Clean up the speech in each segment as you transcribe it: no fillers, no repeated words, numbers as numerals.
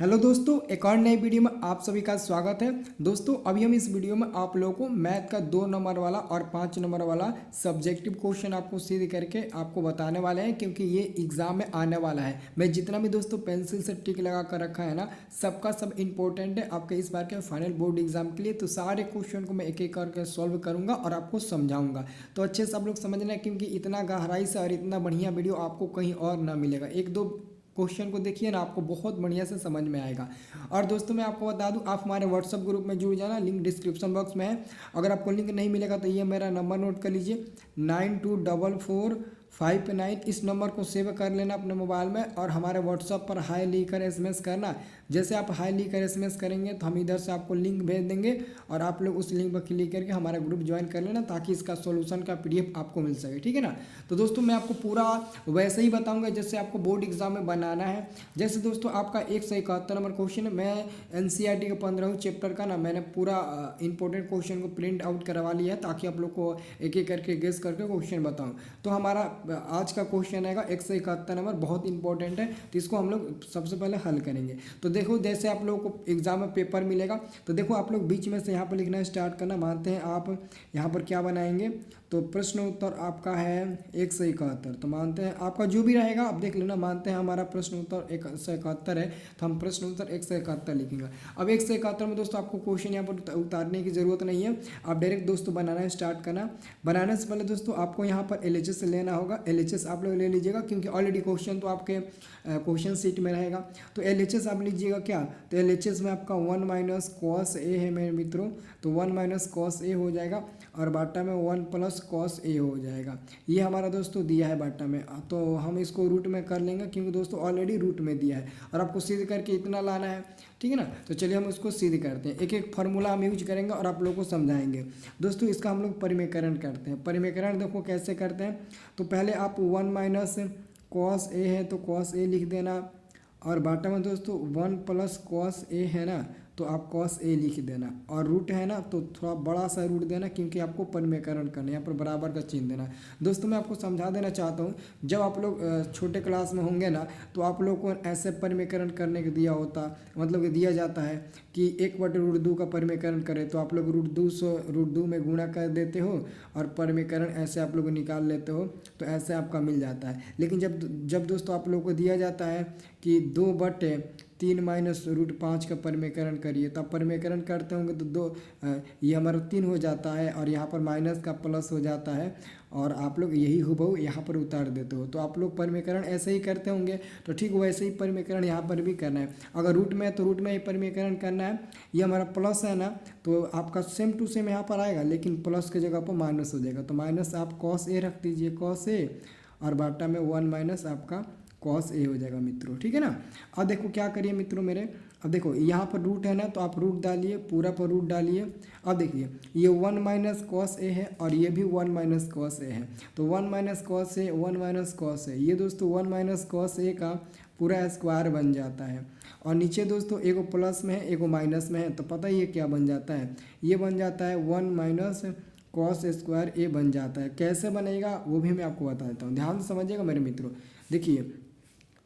Hello दोस्तों, एक और नई वीडियो में आप सभी का स्वागत है। दोस्तों अभी हम इस वीडियो में आप लोगों को मैथ का 2 नंबर वाला और 5 नंबर वाला सब्जेक्टिव क्वेश्चन आपको सीधे करके आपको बताने वाले हैं, क्योंकि ये एग्जाम में आने वाला है। मैं जितना भी दोस्तों पेंसिल से टिक लगा कर रखा है ना, सबका सब इंपॉर्टेंट है आपके इस बार के फाइनल बोर्ड एग्जाम के लिए। तो सारे क्वेश्चन को मैं एक एक करके सॉल्व करूंगा और आपको समझाऊंगा। तो अच्छे से आप लोग समझना है, क्योंकि इतना गहराई से और इतना बढ़िया वीडियो आपको कहीं और ना मिलेगा। एक दो क्वेश्चन को देखिए ना, आपको बहुत बढ़िया से समझ में आएगा। और दोस्तों मैं आपको बता दूं, आप हमारे व्हाट्सअप ग्रुप में जुड़ जाना, लिंक डिस्क्रिप्शन बॉक्स में है। अगर आपको लिंक नहीं मिलेगा तो ये मेरा नंबर नोट कर लीजिए, 924459। इस नंबर को सेव कर लेना अपने मोबाइल में और हमारे व्हाट्सअप पर हाई लिखकर एसएमएस करना। जैसे आप हाई लिखकर एसएमएस करेंगे तो हम इधर से आपको लिंक भेज देंगे और आप लोग उस लिंक पर क्लिक करके हमारा ग्रुप ज्वाइन कर लेना, ताकि इसका सॉल्यूशन का पीडीएफ आपको मिल सके। ठीक है ना। तो दोस्तों मैं आपको पूरा वैसे ही बताऊंगा जैसे आपको बोर्ड एग्जाम में बनाना है। जैसे दोस्तों आपका 171 नंबर क्वेश्चन है, मैं एनसीईआरटी के 15वें चैप्टर का ना मैंने पूरा इंपॉर्टेंट क्वेश्चन को प्रिंट आउट करवा लिया है, ताकि आप लोग को एक एक करके गेस करके क्वेश्चन बताऊं। तो हमारा आज का क्वेश्चन आएगा 171 नंबर, बहुत इंपॉर्टेंट है। तो इसको हम लोग सबसे पहले हल करेंगे। तो देखो, जैसे आप लोगों को एग्जाम में पेपर मिलेगा, तो देखो आप लोग बीच में से यहाँ पर लिखना स्टार्ट करना। मानते हैं आप यहाँ पर क्या बनाएंगे, तो प्रश्न उत्तर आपका है 171। तो मानते हैं आपका जो भी रहेगा आप देख लेना। मानते हैं हमारा प्रश्न उत्तर 171 है, तो हम प्रश्न उत्तर 171 लिखेंगे। अब 171 में दोस्तों आपको क्वेश्चन यहाँ पर उतारने की ज़रूरत नहीं है, आप डायरेक्ट दोस्तों बनाना स्टार्ट करना। बनाने से पहले दोस्तों आपको यहाँ पर LHS लेना होगा। LHS आप लोग ले लीजिएगा, क्योंकि ऑलरेडी क्वेश्चन तो आपके क्वेश्चन सीट में रहेगा। तो LHS आप लीजिएगा क्या, तो LHS में आपका 1 माइनस कॉस ए है मेरे मित्रों। तो 1 माइनस कॉस ए हो जाएगा और बाटा में 1 प्लस कॉस ए हो जाएगा। ये हमारा दोस्तों दिया है बाटा में, तो हम इसको रूट में कर लेंगे, क्योंकि दोस्तों ऑलरेडी रूट में दिया है और आपको सीधे करके इतना लाना है। ठीक है ना। तो चलिए हम उसको सीधे करते हैं, एक एक फार्मूला हम यूज करेंगे और आप लोगों को समझाएंगे। दोस्तों इसका हम लोग परिमेकरण करते हैं। परिमेकरण देखो कैसे करते हैं, तो पहले आप 1 माइनस कॉस ए है तो कॉस ए लिख देना, और बाटा में दोस्तों 1 प्लस कॉस ए है ना, तो आप कॉस ए लिख देना, और रूट है ना तो थोड़ा बड़ा सा रूट देना, क्योंकि आपको परिमेकरण करना है। यहाँ पर बराबर का चिन्ह देना। दोस्तों मैं आपको समझा देना चाहता हूँ, जब आप लोग छोटे क्लास में होंगे ना, तो आप लोग को ऐसे परिमेकरण करने के दिया होता, मतलब कि दिया जाता है कि 1/√2 का परिमेकरण करें, तो आप लोग √2 में गुणा कर देते हो और परिमेकरण ऐसे आप लोग निकाल लेते हो, तो ऐसे आपका मिल जाता है। लेकिन जब दोस्तों आप लोग को दिया जाता है कि 2/3 माइनस √5 का परिमेकरण करिए, तो आप परिमेकरण करते होंगे तो ये हमारा 3 हो जाता है, और यहाँ पर माइनस का प्लस हो जाता है, और आप लोग यही हुबहू यहाँ पर उतार देते हो। तो आप लोग परिमेकरण ऐसे ही करते होंगे, तो ठीक वैसे ही परिमेकरण यहाँ पर भी करना है। अगर रूट में है तो रूट में ही परिमेकरण करना है। ये हमारा प्लस है ना, तो आपका सेम टू सेम यहाँ पर आएगा, लेकिन प्लस की जगह पर माइनस हो जाएगा। तो माइनस आप कॉस ए रख दीजिए, कॉस ए, और बाटा में 1 माइनस आपका कॉस ए हो जाएगा मित्रों। ठीक है ना। अब देखो क्या करिए मित्रों मेरे, अब देखो यहाँ पर रूट है ना, तो आप रूट डालिए, पूरा पर रूट डालिए। अब देखिए ये 1 माइनस कॉस ए है और ये भी 1 माइनस कॉस ए है, तो 1 minus cos A 1 minus cos A, ये दोस्तों 1 माइनस कॉस ए का पूरा स्क्वायर बन जाता है। और नीचे दोस्तों एगो प्लस में है एगो माइनस में है, तो पता ही ये क्या बन जाता है, ये बन जाता है 1 माइनस कॉस स्क्वायर ए बन जाता है। कैसे बनेगा वो भी मैं आपको बता देता हूँ, ध्यान से समझिएगा मेरे मित्रों। देखिए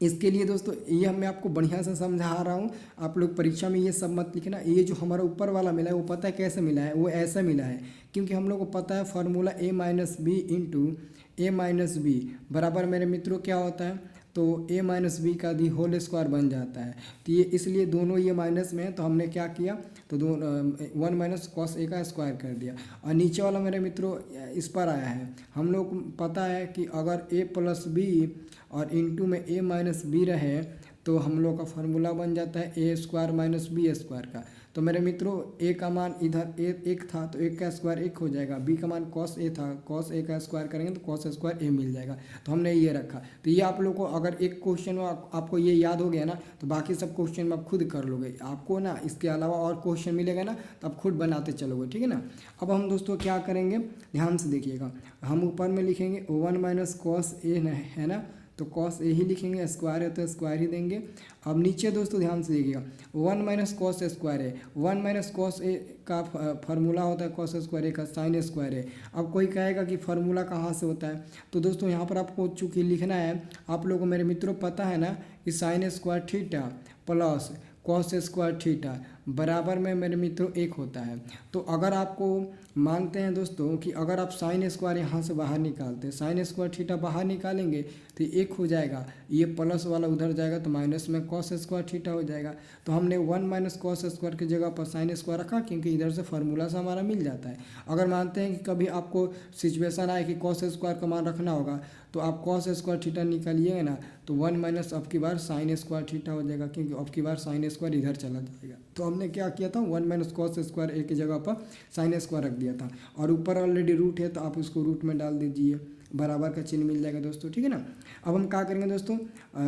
इसके लिए दोस्तों ये मैं आपको बढ़िया से समझा रहा हूँ, आप लोग परीक्षा में ये सब मत लिखना। ये जो हमारा ऊपर वाला मिला है वो पता है कैसे मिला है, वो ऐसा मिला है क्योंकि हम लोग को पता है formula a minus B into A minus B बराबर मेरे मित्रों क्या होता है, तो a माइनस बी का दी होल स्क्वायर बन जाता है। तो ये इसलिए दोनों ये माइनस में है, तो हमने क्या किया, तो 1 माइनस कॉस ए का स्क्वायर कर दिया। और नीचे वाला मेरे मित्रों इस पर आया है, हम लोग को पता है कि अगर a प्लस बी और इंटू में a माइनस बी रहे, तो हम लोग का फार्मूला बन जाता है ए स्क्वायर माइनस बी स्क्वायर का। तो मेरे मित्रों ए का मान इधर एक था, तो एक का स्क्वायर एक हो जाएगा। बी का मान कॉस ए था, कॉस ए का स्क्वायर करेंगे तो कॉस स्क्वायर ए मिल जाएगा। तो हमने ये रखा। तो ये आप लोग को अगर एक क्वेश्चन में आपको ये याद हो गया ना, तो बाकी सब क्वेश्चन में आप खुद कर लोगे। आपको ना इसके अलावा और क्वेश्चन मिलेगा ना, तो आप खुद बनाते चलोगे। ठीक है ना। अब हम दोस्तों क्या करेंगे, ध्यान से देखिएगा। हम ऊपर में लिखेंगे 1 माइनस कॉस ए है ना, तो कॉस ए ही लिखेंगे, स्क्वायर है तो स्क्वायर ही देंगे। अब नीचे दोस्तों ध्यान से देखिएगा, 1 माइनस कॉस स्क्वायर है, 1 माइनस कॉस ए का फार्मूला होता है कॉस स्क्वायर ए का साइन स्क्वायर है। अब कोई कहेगा कि फार्मूला कहाँ से होता है, तो दोस्तों यहाँ पर आपको चूँकि लिखना है, आप लोगों को मेरे मित्रों पता है ना कि sign square theta plus cos square theta बराबर में मेरे मित्रों 1 होता है। तो अगर आपको मानते हैं दोस्तों कि अगर आप साइन स्क्वायर यहाँ से बाहर निकालते हैं, साइन स्क्वायर थीटा बाहर निकालेंगे तो 1 हो जाएगा, ये प्लस वाला उधर जाएगा तो माइनस में कॉस स्क्वायर थीटा हो जाएगा। तो हमने 1 माइनस कॉस स्क्वायर की जगह पर साइन स्क्वायर रखा क्योंकि इधर से फार्मूला से हमारा मिल जाता है। अगर मानते हैं कि कभी आपको सिचुएशन आए कि कॉस स्क्वायर का मान रखना होगा तो आप कॉस स्क्वायर थीटा निकालिएगा ना तो 1 माइनस अब की बार साइन स्क्वायर थीटा हो जाएगा क्योंकि अब की बार साइन स्क्वायर इधर चला जाएगा। तो हमने क्या किया था 1 माइनस कॉस स्क्वायर एक की जगह पर साइन स्क्वायर रख दिया था और ऊपर ऑलरेडी रूट है तो आप उसको रूट में डाल दीजिए, बराबर का चिन्ह मिल जाएगा दोस्तों, ठीक है ना। अब हम क्या करेंगे दोस्तों,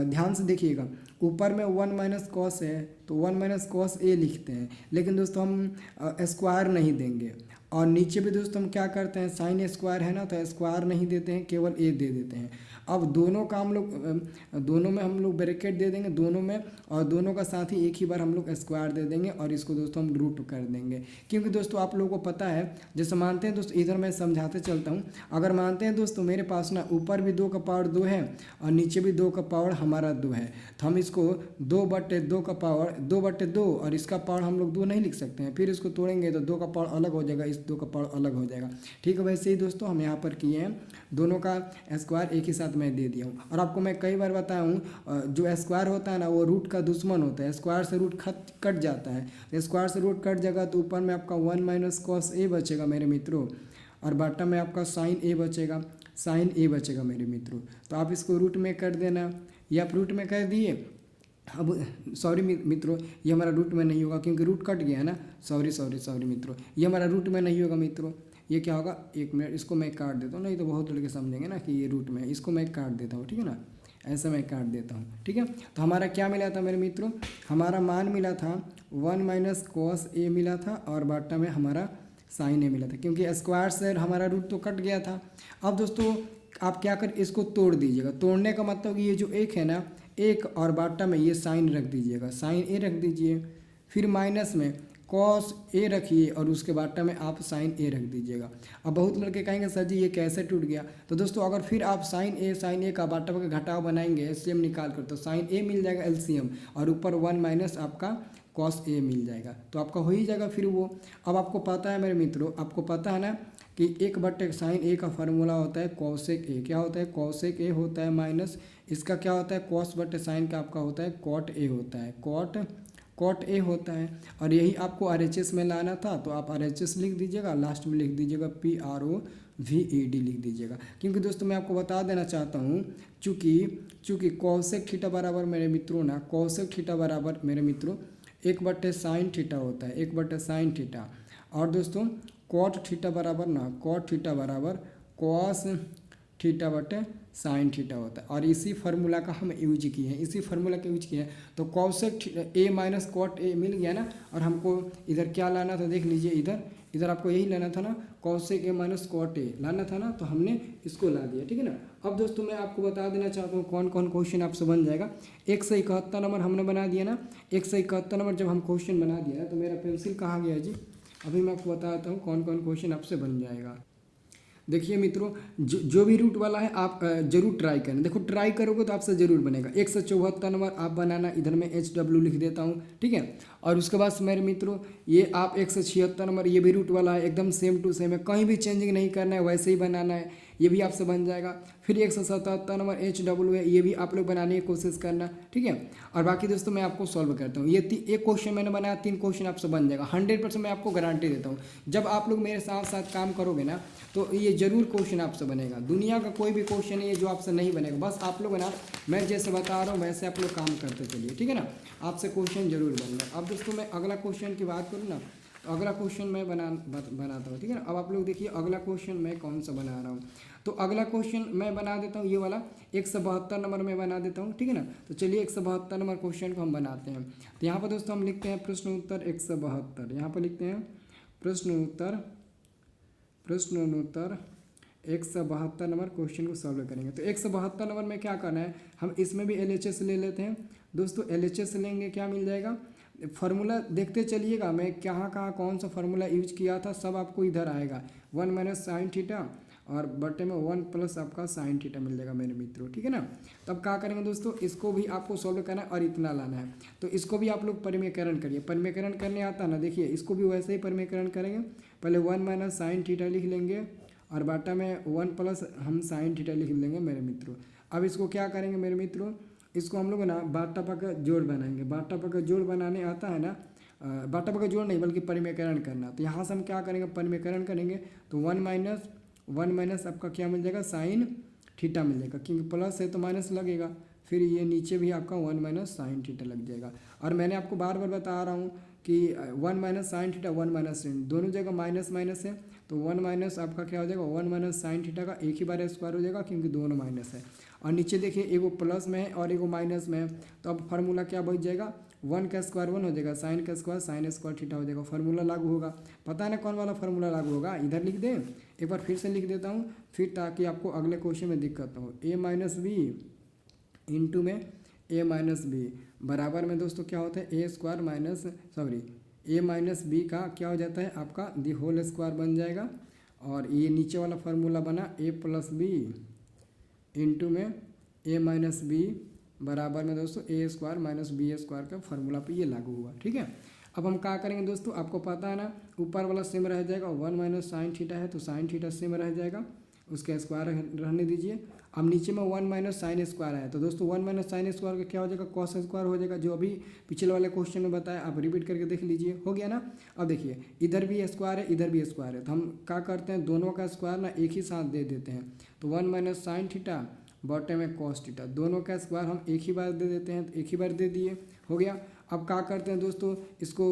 ध्यान से देखिएगा, ऊपर में 1 माइनस कॉस है तो 1 माइनस कॉस ए लिखते हैं, लेकिन दोस्तों हम स्क्वायर नहीं देंगे। और नीचे भी दोस्तों हम क्या करते हैं, साइन स्क्वायर है ना तो स्क्वायर नहीं देते हैं, केवल ए दे देते हैं। अब दोनों का हम लोग दोनों में हम लोग ब्रैकेट दे देंगे दोनों में, और दोनों का साथ ही एक ही बार हम लोग स्क्वायर दे देंगे और इसको दोस्तों हम रूट कर देंगे। क्योंकि दोस्तों आप लोगों को पता है, जैसे मानते हैं दोस्तों, इधर मैं समझाते चलता हूँ। अगर मानते हैं दोस्तों मेरे पास ना ऊपर भी 2 का पावर 2 है और नीचे भी 2 का पावर हमारा 2 है, तो हम इसको 2/2 का पावर 2/2 और इसका पावर हम लोग 2 नहीं लिख सकते हैं, फिर इसको तोड़ेंगे तो 2 का पावर अलग हो जाएगा, इस 2 का पावर अलग हो जाएगा, ठीक है। वैसे ही दोस्तों हम यहाँ पर किए हैं, दोनों का स्क्वायर एक ही साथ मैं दे दिया हूँ। और आपको मैं कई बार बताया हूँ, जो स्क्वायर होता है ना वो रूट का दुश्मन होता है, स्क्वायर से रूट कट जाता है, स्क्वायर से रूट कट जाएगा तो ऊपर में आपका 1 माइनस कॉस ए बचेगा मेरे मित्रों, और बॉटम में आपका साइन ए बचेगा, साइन ए बचेगा मेरे मित्रों। तो आप इसको रूट में कर देना, या आप रूट में कर दिए। अब सॉरी मित्रों, ये हमारा रूट में नहीं होगा क्योंकि रूट कट गया है ना, सॉरी मित्रों, ये हमारा रूट में नहीं होगा मित्रों। ये क्या होगा, 1 मिनट, इसको मैं काट देता हूँ, नहीं तो बहुत लड़के समझेंगे ना कि ये रूट में है, इसको मैं काट देता हूँ, ठीक है ना, ऐसे मैं काट देता हूँ, ठीक है। तो हमारा क्या मिला था मेरे मित्रों, हमारा मान मिला था 1 माइनस कॉस ए मिला था और बॉटम में हमारा साइन ए मिला था, क्योंकि स्क्वायर से हमारा रूट तो कट गया था। अब दोस्तों आप क्या कर, इसको तोड़ दीजिएगा, तोड़ने का मतलब कि ये जो एक है ना, एक और बॉटम में ये साइन रख दीजिएगा, साइन ए रख दीजिए, फिर माइनस में कॉस ए रखिए और उसके बॉटम में आप साइन ए रख दीजिएगा। अब बहुत लड़के कहेंगे सर जी ये कैसे टूट गया, तो दोस्तों अगर फिर आप साइन ए का बॉटम का घटाव बनाएंगे एलसीएम निकाल कर, तो साइन ए मिल जाएगा एलसीएम, और ऊपर 1 माइनस आपका कॉस ए मिल जाएगा, तो आपका हो ही जाएगा फिर वो। अब आपको पता है मेरे मित्रों, आपको पता है ना कि 1/साइन ए का फार्मूला होता है कॉसेक ए, क्या होता है, कॉसेक ए होता है, माइनस इसका क्या होता है, कॉस/साइन का आपका होता है कॉट ए होता है, कॉट ए होता है। और यही आपको RHS में लाना था, तो आप RHS लिख दीजिएगा, लास्ट में लिख दीजिएगा PROVED लिख दीजिएगा। क्योंकि दोस्तों मैं आपको बता देना चाहता हूँ, चूँकि कॉसेक थीटा बराबर मेरे मित्रों ना, कॉसेक थीटा बराबर मेरे मित्रों 1/साइन थीटा होता है, 1/साइन थीटा। और दोस्तों कॉट थीटा बराबर ना, कॉट थीटा बराबर कॉस थीटा/साइन थीटा होता है। और इसी फार्मूला का हम यूज किए हैं, इसी फार्मूला का यूज किए हैं। तो cosec A minus cot A मिल गया ना, और हमको इधर क्या लाना था, देख लीजिए, इधर आपको यही लाना था ना, cosec A minus cot A लाना था ना, तो हमने इसको ला दिया, ठीक है ना। अब दोस्तों मैं आपको बता देना चाहता हूँ कौन कौन क्वेश्चन आपसे बन जाएगा। 171 नंबर हमने बना दिया ना, 171 नंबर जब हम क्वेश्चन बना दिया ना, तो मेरा पेंसिल कहाँ गया जी, अभी मैं आपको बताता हूँ कौन कौन क्वेश्चन आपसे बन जाएगा। देखिए मित्रों, जो भी रूट वाला है आप जरूर ट्राई करें, देखो ट्राई करोगे तो आपसे ज़रूर बनेगा। 174 नंबर आप बनाना, इधर मैं HW लिख देता हूँ, ठीक है। और उसके बाद मेरे मित्रों ये आप 176 नंबर, ये भी रूट वाला है, एकदम सेम टू सेम है, कहीं भी चेंजिंग नहीं करना है, वैसे ही बनाना है, ये भी आपसे बन जाएगा। फिर 177 नंबर HW है, ये भी आप लोग बनाने की कोशिश करना, ठीक है। और बाकी दोस्तों मैं आपको सॉल्व करता हूँ, ये एक क्वेश्चन मैंने बनाया, 3 क्वेश्चन आपसे बन जाएगा, 100% मैं आपको गारंटी देता हूँ। जब आप लोग मेरे साथ साथ काम करोगे ना, तो ये जरूर क्वेश्चन आपसे बनेगा। दुनिया का कोई भी क्वेश्चन नहीं है जो आपसे नहीं बनेगा, बस आप लोग ना मैं जैसे बता रहा हूँ वैसे आप लोग काम करते चलिए, ठीक है ना, आपसे क्वेश्चन जरूर बनेगा। अब दोस्तों मैं अगला क्वेश्चन की बात करूँ ना, तो अगला क्वेश्चन मैं बनाता हूँ, ठीक है ना। अब आप लोग देखिए अगला क्वेश्चन मैं कौन सा बना रहा हूँ, तो अगला क्वेश्चन मैं बना देता हूँ, ये वाला 172 नंबर में बना देता हूँ, ठीक है ना। तो चलिए 172 नंबर क्वेश्चन को हम बनाते हैं। तो यहाँ पर दोस्तों हम लिखते हैं प्रश्न उत्तर 172, यहाँ पर लिखते हैं प्रश्न उत्तर 172 नंबर क्वेश्चन को सॉल्व करेंगे। तो 172 नंबर में क्या करना है, हम इसमें भी LHS ले लेते हैं दोस्तों। LHS लेंगे, क्या मिल जाएगा, फार्मूला देखते चलिएगा, मैं कहाँ कौन सा फार्मूला यूज किया था सब आपको इधर आएगा। 1 माइनस साइन थीटा और बटे में 1 प्लस आपका साइन थीटा मिल जाएगा मेरे मित्रों, ठीक है ना। तब क्या करेंगे दोस्तों, इसको भी आपको सॉल्व करना है और इतना लाना है। तो इसको भी आप लोग परिमेयकरण करिए, परिमेयकरण करने आता है ना, देखिए इसको भी वैसे ही परिमेयकरण करेंगे। पहले 1 माइनस साइन थीटा लिख लेंगे और बाटा में 1 प्लस हम साइन थीटा लिख लेंगे मेरे मित्रों। अब इसको क्या करेंगे मेरे मित्रों, इसको हम लोग ना बाटा का जोड़ बनाएंगे। बाटा का जोड़ बनाने आता है ना, बाटा का जोड़ नहीं बल्कि परिमेयकरण करना। तो यहाँ से हम क्या करेंगे, परिमेयकरण करेंगे तो 1 माइनस आपका क्या मिल जाएगा, साइन थीटा मिल जाएगा, क्योंकि प्लस है तो माइनस लगेगा। फिर ये नीचे भी आपका 1 माइनस साइन थीटा लग जाएगा। और मैंने आपको बार बार बता रहा हूँ कि 1 minus sine theta 1 minus sine दोनों जगह माइनस माइनस है, तो 1 माइनस आपका क्या हो जाएगा, 1 माइनस साइन थीटा का एक ही बार स्क्वायर हो जाएगा, क्योंकि दोनों माइनस है। और नीचे देखिए एगो प्लस में है और एगो माइनस में है, तो अब फार्मूला क्या बच जाएगा, 1 का स्क्वायर 1 हो जाएगा, साइन का स्क्वायर साइन स्क्वायर थीटा हो जाएगा। फार्मूला लागू होगा। पता है ना कौन वाला फार्मूला लागू होगा, इधर लिख दें, एक बार फिर से लिख देता हूँ, फिर ताकि आपको अगले क्वेश्चन में दिक्कत हो। ए माइनस बी इंटू में ए माइनस बी बराबर में दोस्तों क्या होता है, ए स्क्वायर माइनस ए माइनस बी का क्या हो जाता है आपका दी होल स्क्वायर बन जाएगा। और ये नीचे वाला फार्मूला बना ए प्लस बी इंटू में ए माइनस बी बराबर में दोस्तों ए स्क्वायर माइनस बी स्क्वायर का फार्मूला पे ये लागू हुआ, ठीक है। अब हम क्या करेंगे दोस्तों, आपको पता है ना ऊपर वाला सेम रह जाएगा, 1 माइनस साइन थीटा है तो साइन थीटा सेम रह जाएगा, उसका स्क्वायर रहने दीजिए। अब नीचे में 1 माइनस साइन स्क्वायर है, तो दोस्तों 1 माइनस साइन स्क्वायर का क्या हो जाएगा, कॉस स्क्वायर हो जाएगा, जो अभी पिछले वाले क्वेश्चन में बताया, आप रिपीट करके देख लीजिए, हो गया ना। अब देखिए इधर भी स्क्वायर है इधर भी स्क्वायर है, तो हम क्या करते हैं, दोनों का स्क्वायर ना एक ही साथ दे देते हैं। तो 1 माइनस साइन थीटा बटे में कॉस थीटा, दोनों का स्क्वायर हम एक ही बार दे देते हैं, तो एक ही बार दे दिए, हो गया। अब क्या करते हैं दोस्तों, इसको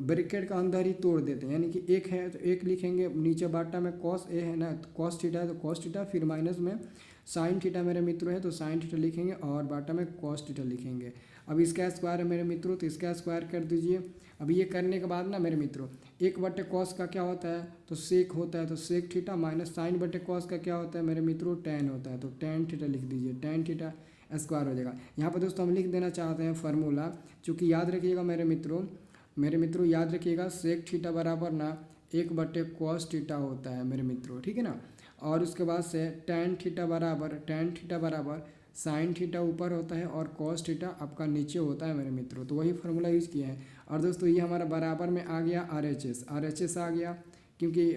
ब्रैकेट का अंदर ही तोड़ देते हैं, यानी कि एक है तो एक लिखेंगे, नीचे बाटा में कॉस ए है ना, तो कॉस थीटा है तो कॉस थीटा, फिर माइनस में साइन थीटा मेरे मित्रों है तो साइन थीटा लिखेंगे, और बाटा में कॉस थीटा लिखेंगे। अब इसका स्क्वायर है मेरे मित्रों, तो इसका स्क्वायर कर दीजिए। अब ये करने के बाद ना मेरे मित्रों, एक बटे कॉस का क्या होता है, तो सेक होता है, तो सेक थीटा माइनस साइन बटे कॉस का क्या होता है मेरे मित्रों, टेन होता है, तो टेन थीटा लिख दीजिए, टेन थीटा स्क्वायर हो जाएगा। यहाँ पर दोस्तों हम लिख देना चाहते हैं फार्मूला, चूँकि याद रखिएगा मेरे मित्रों याद रखिएगा, सेक थीटा बराबर ना एक बटे कॉस थीटा होता है मेरे मित्रों, ठीक है ना। और उसके बाद से टेन थीटा बराबर साइन थीटा ऊपर होता है और कॉस थीटा आपका नीचे होता है मेरे मित्रों, तो वही फार्मूला यूज़ किया है। और दोस्तों ये हमारा बराबर में आ गया RHS आ गया, क्योंकि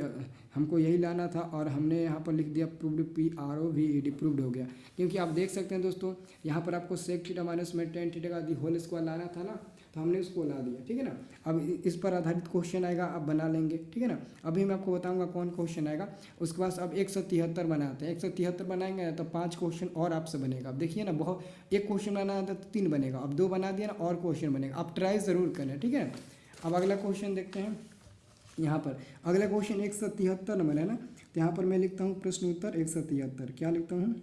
हमको यही लाना था, और हमने यहाँ पर लिख दिया प्रूव्ड PROVED प्रूव्ड हो गया। क्योंकि आप देख सकते हैं दोस्तों, यहाँ पर आपको सेक थीटा माइनस में टेन थीटा का दी होल स्क्वायर लाना था ना, तो हमने उसको ला दिया, ठीक है ना। अब इस पर आधारित क्वेश्चन आएगा, आप बना लेंगे, ठीक है ना। अभी मैं आपको बताऊंगा कौन क्वेश्चन आएगा। उसके बाद अब 173 बनाते हैं, 173 बनाएंगे तो 5 क्वेश्चन और आपसे बनेगा। अब देखिए ना, बहुत एक क्वेश्चन बनाना था तो 3 बनेगा, अब 2 बना दिया ना, और क्वेश्चन बनेगा, आप ट्राई ज़रूर करें, ठीक है। अब अगला क्वेश्चन देखते हैं। यहाँ पर अगला क्वेश्चन 173 नंबर है ना, तो यहाँ पर मैं लिखता हूँ प्रश्न उत्तर 173, क्या लिखता हूँ,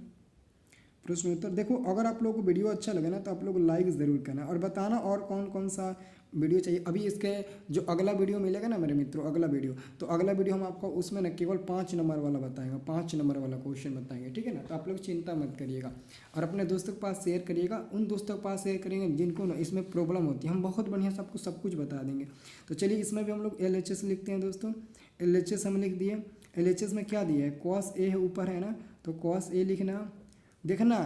प्रश्न उत्तर। देखो अगर आप लोगों को वीडियो अच्छा लगे ना तो आप लोग लाइक ज़रूर करना और बताना और कौन कौन सा वीडियो चाहिए। अभी इसके जो अगला वीडियो मिलेगा ना मेरे मित्रों, अगला वीडियो हम आपको उसमें ना केवल 5 नंबर वाला बताएंगे, 5 नंबर वाला क्वेश्चन बताएंगे, ठीक है ना। तो आप लोग चिंता मत करिएगा और अपने दोस्तों के पास शेयर करिएगा, उन दोस्तों के पास शेयर करेंगे जिनको ना इसमें प्रॉब्लम होती है, हम बहुत बढ़िया से आपको सब कुछ बता देंगे। तो चलिए इसमें भी हम लोग LHS लिखते हैं दोस्तों, LHS हम लिख दिए। LHS में क्या दिया है, कॉस ए है ऊपर है ना, तो कॉस ए लिखना। देखना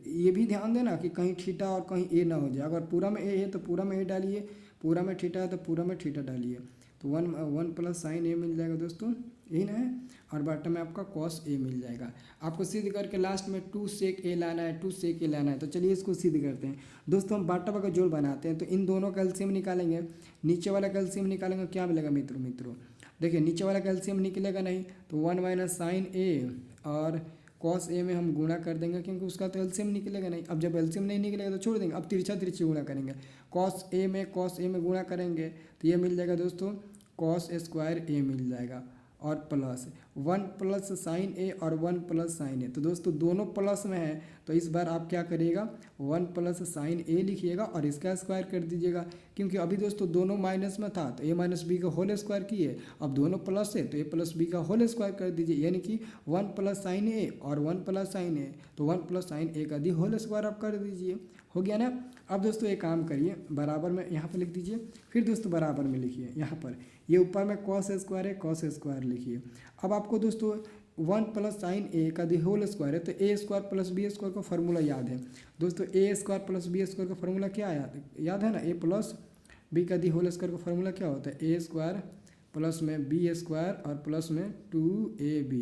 ये भी ध्यान देना कि कहीं थीटा और कहीं ए ना हो जाए, अगर पूरा में ए है तो पूरा में ए डालिए, पूरा में थीटा है तो पूरा में थीटा डालिए, तो 1 प्लस साइन ए मिल जाएगा दोस्तों, यही ना है। और बॉटम में आपका कॉस ए मिल जाएगा। आपको सिद्ध करके लास्ट में 2 सेक ए लाना है, 2 सेक ए लाना है। तो चलिए इसको सिद्ध करते हैं दोस्तों। हम बाटा का जोड़ बनाते हैं, तो इन दोनों का एलसीएम निकालेंगे, नीचे वाला का एलसीएम निकालेंगे, क्या मिलेगा मित्रों देखिए नीचे वाला का एलसीएम निकलेगा नहीं, तो 1 माइनस साइन ए और कॉस ए में हम गुणा कर देंगे, क्योंकि उसका तो एलसीएम निकलेगा नहीं। अब जब एलसीएम नहीं निकलेगा तो छोड़ देंगे, अब तिरछी गुणा करेंगे, कॉस ए में गुणा करेंगे तो ये मिल जाएगा दोस्तों कॉस स्क्वायर ए मिल जाएगा, और प्लस 1 प्लस साइन ए और 1 प्लस साइन ए। तो दोस्तों दोनों प्लस में है, तो इस बार आप क्या करिएगा 1 प्लस साइन ए लिखिएगा और इसका स्क्वायर कर दीजिएगा, क्योंकि अभी दोस्तों दोनों माइनस में था तो ए माइनस बी का होल स्क्वायर किए, अब दोनों प्लस है तो ए प्लस बी का होल स्क्वायर कर दीजिए, यानी कि 1 प्लस साइन ए और 1 प्लस साइन ए, तो 1 प्लस साइन ए का दी होल स्क्वायर आप कर दीजिए, हो गया ना। अब दोस्तों एक काम करिए, बराबर में यहाँ पर लिख दीजिए, फिर दोस्तों बराबर में लिखिए, यहाँ पर ये ऊपर में कॉस स्क्वायर है, कॉस स्क्वायर लिखिए। अब आपको दोस्तों वन प्लस साइन ए का दी होल स्क्वायर है, तो A square plus B square का फार्मूला याद है दोस्तों। ए स्क्वायर प्लस बी स्क्वायर का फार्मूला क्या याद है ना, ए प्लस बी का दी होल स्क्वायर का फार्मूला क्या होता है, ए स्क्वायर प्लस में बी स्क्वायर और प्लस में 2ab,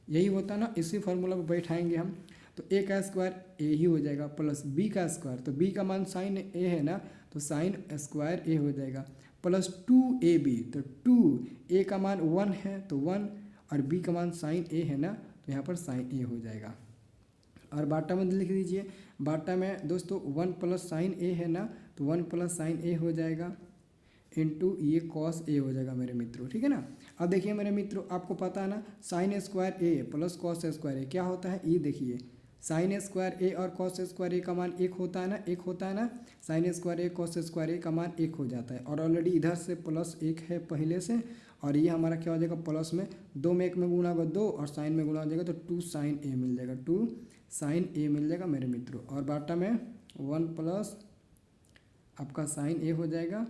यही होता है ना। इसी फार्मूला पर बैठाएंगे हम, तो ए का स्क्वायर ए ही हो जाएगा प्लस बी का स्क्वायर, तो बी का मान साइन ए है ना, तो साइन स्क्वायर ए हो जाएगा प्लस 2ab, तो 2 ए का मान 1 है तो 1 और बी का मान साइन ए है ना, तो यहाँ पर साइन ए हो जाएगा। और बाटा में लिख दीजिए, बाटा में दोस्तों 1 प्लस साइन ए है ना, तो 1 प्लस साइन ए हो जाएगा इनटू ये कॉस ए हो जाएगा मेरे मित्रों, ठीक है ना। अब देखिए मेरे मित्रों, आपको पता है ना साइन स्क्वायर ए प्लस कॉस स्क्वायर ए क्या होता है, ये देखिए साइन स्क्वायर ए और कॉस स्क्वायर ए का मान एक होता है ना, एक होता है ना, साइन स्क्वायर ए कॉस स्क्वायर ए का मान एक हो जाता है। और ऑलरेडी इधर से प्लस एक है पहले से, और ये हमारा क्या हो जाएगा प्लस में 2 में 1 में गुणा होगा 2 और साइन में गुणा हो जाएगा, तो 2 साइन ए मिल जाएगा, 2 साइन ए मिल जाएगा मेरे मित्रों। और बाटा में 1 प्लस आपका साइन ए हो जाएगा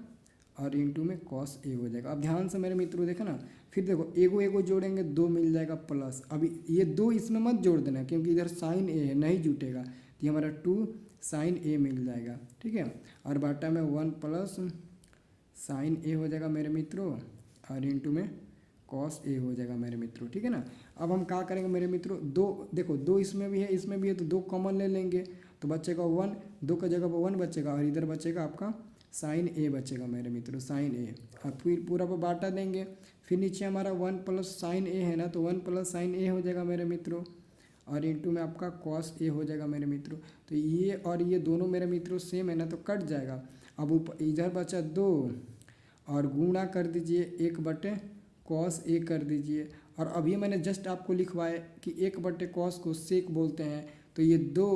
और इंटू में कॉस ए हो जाएगा। अब ध्यान से मेरे मित्रों देखो ना, फिर देखो एगो एगो जोड़ेंगे 2 मिल जाएगा प्लस, अभी ये 2 इसमें मत जोड़ देना क्योंकि इधर साइन ए है नहीं जुटेगा, तो ये हमारा 2 साइन ए मिल जाएगा, ठीक है। और बाटा में 1 प्लस साइन ए हो जाएगा मेरे मित्रों और इंटू में कॉस ए हो जाएगा मेरे मित्रों, ठीक है ना। अब हम क्या करेंगे मेरे मित्रों, 2 देखो 2 इसमें भी है इसमें भी है, तो 2 कॉमन ले लेंगे तो बचेगा 1, 2 का जगह पर 1 बचेगा और इधर बचेगा आपका साइन ए बचेगा मेरे मित्रों, साइन ए। और फिर पूरा पर बाटा देंगे, फिर नीचे हमारा 1 प्लस साइन ए है ना, तो 1 प्लस साइन ए हो जाएगा मेरे मित्रों और इंटू में आपका कॉस ए हो जाएगा मेरे मित्रों। तो ये और ये दोनों मेरे मित्रों सेम है ना, तो कट जाएगा। अब ऊपर इधर बचा 2 और गुणा कर दीजिए 1 कॉस ए कर दीजिए। और अभी मैंने जस्ट आपको लिखवाया कि 1 कॉस को सेक बोलते हैं, तो ये 2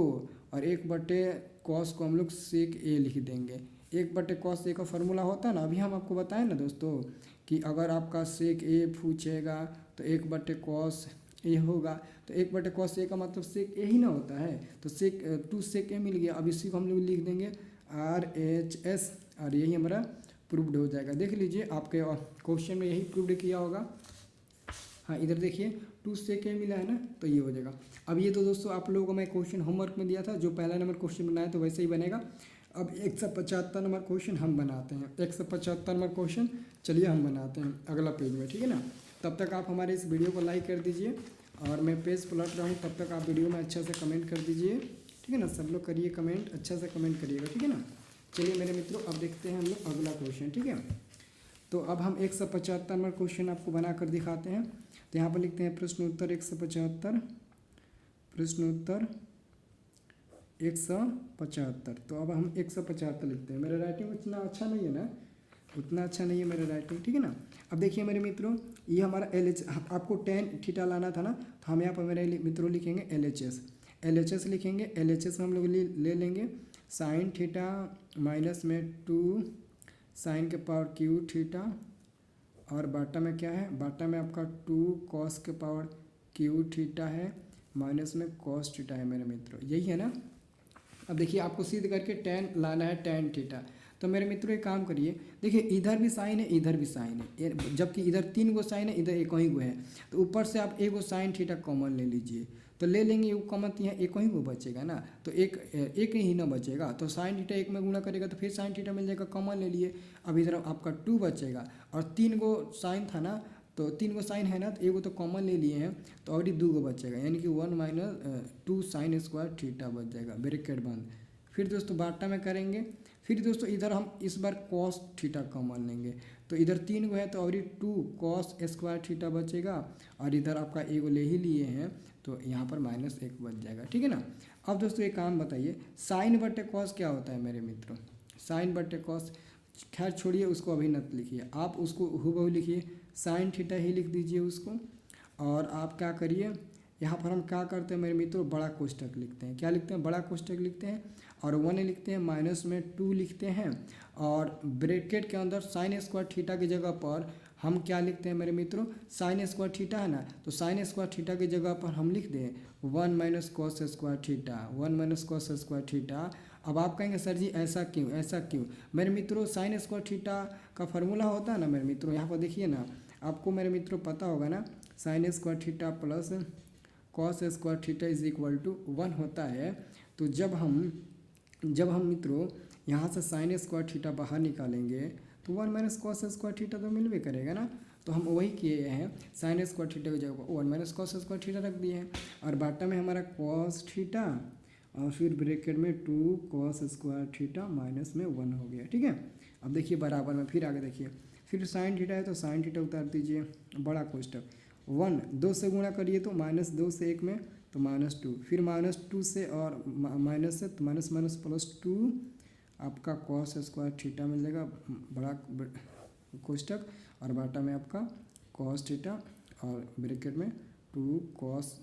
और 1 कॉस को हम लोग सेक ए लिख देंगे। 1 कॉस ए का फार्मूला होता है ना, अभी हम आपको बताएं ना दोस्तों कि अगर आपका सेक ए पूछेगा तो 1 कॉस ए होगा, तो 1 कॉस ए का मतलब सेक ए ही ना होता है, तो सेक 2 सेक ए मिल गया। अब इसी को हम लोग लिख देंगे RHS और यही हमारा प्रूव्ड हो जाएगा। देख लीजिए आपके क्वेश्चन में यही प्रूव्ड किया होगा। हाँ इधर देखिए 2 सेक ए मिला है ना, तो ये हो जाएगा। अब ये तो दोस्तों आप लोगों को मैं क्वेश्चन होमवर्क में दिया था, जो पहला नंबर क्वेश्चन बनाया तो वैसे ही बनेगा। अब 175 नंबर क्वेश्चन हम बनाते हैं, 175 नंबर क्वेश्चन चलिए हम बनाते हैं अगला पेज में, ठीक है ना। तब तक आप हमारे इस वीडियो को लाइक कर दीजिए और मैं पेज पलट रहा हूँ, तब तक आप वीडियो में अच्छा से कमेंट कर दीजिए, ठीक है ना। सब लोग करिए कमेंट, अच्छा से कमेंट करिएगा, ठीक है ना। चलिए मेरे मित्रों अब देखते हैं हम लोग अगला क्वेश्चन, ठीक है। तो अब हम 175 नंबर क्वेश्चन आपको बना कर दिखाते हैं। तो यहाँ पर लिखते हैं प्रश्नोत्तर 175, प्रश्नोत्तर 175। तो अब हम 175 लिखते हैं। मेरा राइटिंग उतना अच्छा नहीं है ना, उतना अच्छा नहीं है मेरा राइटिंग, ठीक है ना। अब देखिए मेरे मित्रों, ये हमारा LH आपको tan थीटा लाना था ना, तो हम यहाँ पर मेरे मित्रों लिखेंगे LHS लिखेंगे। LHS में हम लोग ले लेंगे साइन थीटा माइनस में 2 साइन के पावर क्यू थीटा और बाटा में क्या है, बाटा में आपका 2 कॉस के पावर क्यू थीटा है माइनस में कॉस थीटा है मेरे मित्रों, यही है ना। अब देखिए आपको सीध करके tan लाना है tan थीटा। तो मेरे मित्रों एक काम करिए, देखिए इधर भी साइन है इधर भी साइन है, जबकि इधर 3 गो साइन है इधर एक ही गो है, तो ऊपर से आप एक गो साइन थीटा कॉमन ले लीजिए। तो ले लेंगे वो कॉमन, तो यहाँ एक ही गो बचेगा ना, तो एक ही ना बचेगा, तो साइन थीटा 1 में गुणा करेगा तो फिर साइन थीटा मिल जाएगा, कॉमन ले लिए। अब इधर आपका 2 बचेगा और 3 गो साइन था ना, तो 3 गो साइन है ना, तो एगो तो कॉमन ले लिए हैं, तो और 2 गो बचेगा, यानी कि 1 माइनस 2 साइन स्क्वायर थीटा बच जाएगा, ब्रैकेट बंद। फिर दोस्तों बाटा में करेंगे, फिर दोस्तों इधर हम इस बार कॉस थीटा कॉमन लेंगे, तो इधर 3 गो है तो और 2 कॉस स्क्वायर थीटा बचेगा और इधर आपका एगो ले ही लिए हैं, तो यहाँ पर -1 बच जाएगा, ठीक है ना। अब दोस्तों एक काम बताइए, साइन बटे कॉस क्या होता है मेरे मित्रों, साइन बटे कॉस, खैर छोड़िए उसको अभी मत लिखिए, आप उसको हूबहू लिखिए, साइन थीटा ही लिख दीजिए उसको। और आप क्या करिए, यहाँ पर हम क्या करते हैं मेरे मित्रों, बड़ा कोष्ठक लिखते हैं, क्या लिखते हैं, बड़ा कोष्ठक लिखते हैं और 1 लिखते हैं, माइनस में 2 लिखते हैं और ब्रैकेट के अंदर साइन स्क्वायर थीटा की जगह पर हम क्या लिखते हैं मेरे मित्रों, साइन स्क्वायर थीटा है ना, तो साइन स्क्वायर थीटा की जगह पर हम लिख दें 1 minus cos square theta, 1 minus cos square theta. अब आप कहेंगे सर जी ऐसा क्यों, ऐसा क्यों मेरे मित्रों, साइन स्क्वायर थीटा का फार्मूला होता है ना मेरे मित्रों, यहाँ पर देखिए ना, आपको मेरे मित्रों पता होगा ना, sine square theta plus cos square theta is equal to 1 होता है। तो जब हम मित्रों यहाँ से साइन स्क्वायर थीटा बाहर निकालेंगे तो 1 माइनस कॉस स्क्वायर थीटा तो मिलवे करेगा ना। तो हम वही किए हैं, साइन स्क्वायर थीटा की जगह 1 माइनस कॉस स्क्वायर थीटा रख दिए हैं और बाटा में हमारा कॉस थीटा और फिर ब्रैकेट में 2 कॉस स्क्वायर थीटा माइनस में 1 हो गया। ठीक है, अब देखिए बराबर में फिर आगे देखिए, फिर साइन थीटा है तो साइन थीटा उतार दीजिए, बड़ा कोष्टक 1 2 से गुणा करिए तो -2 से 1 में तो -2, फिर -2 से और माइनस से तो माइनस माइनस +2 आपका कॉस स्क्वायर थीटा मिल जाएगा, बड़ा कोष्टक और बाटा में आपका कॉस थीटा और ब्रैकेट में 2 कॉस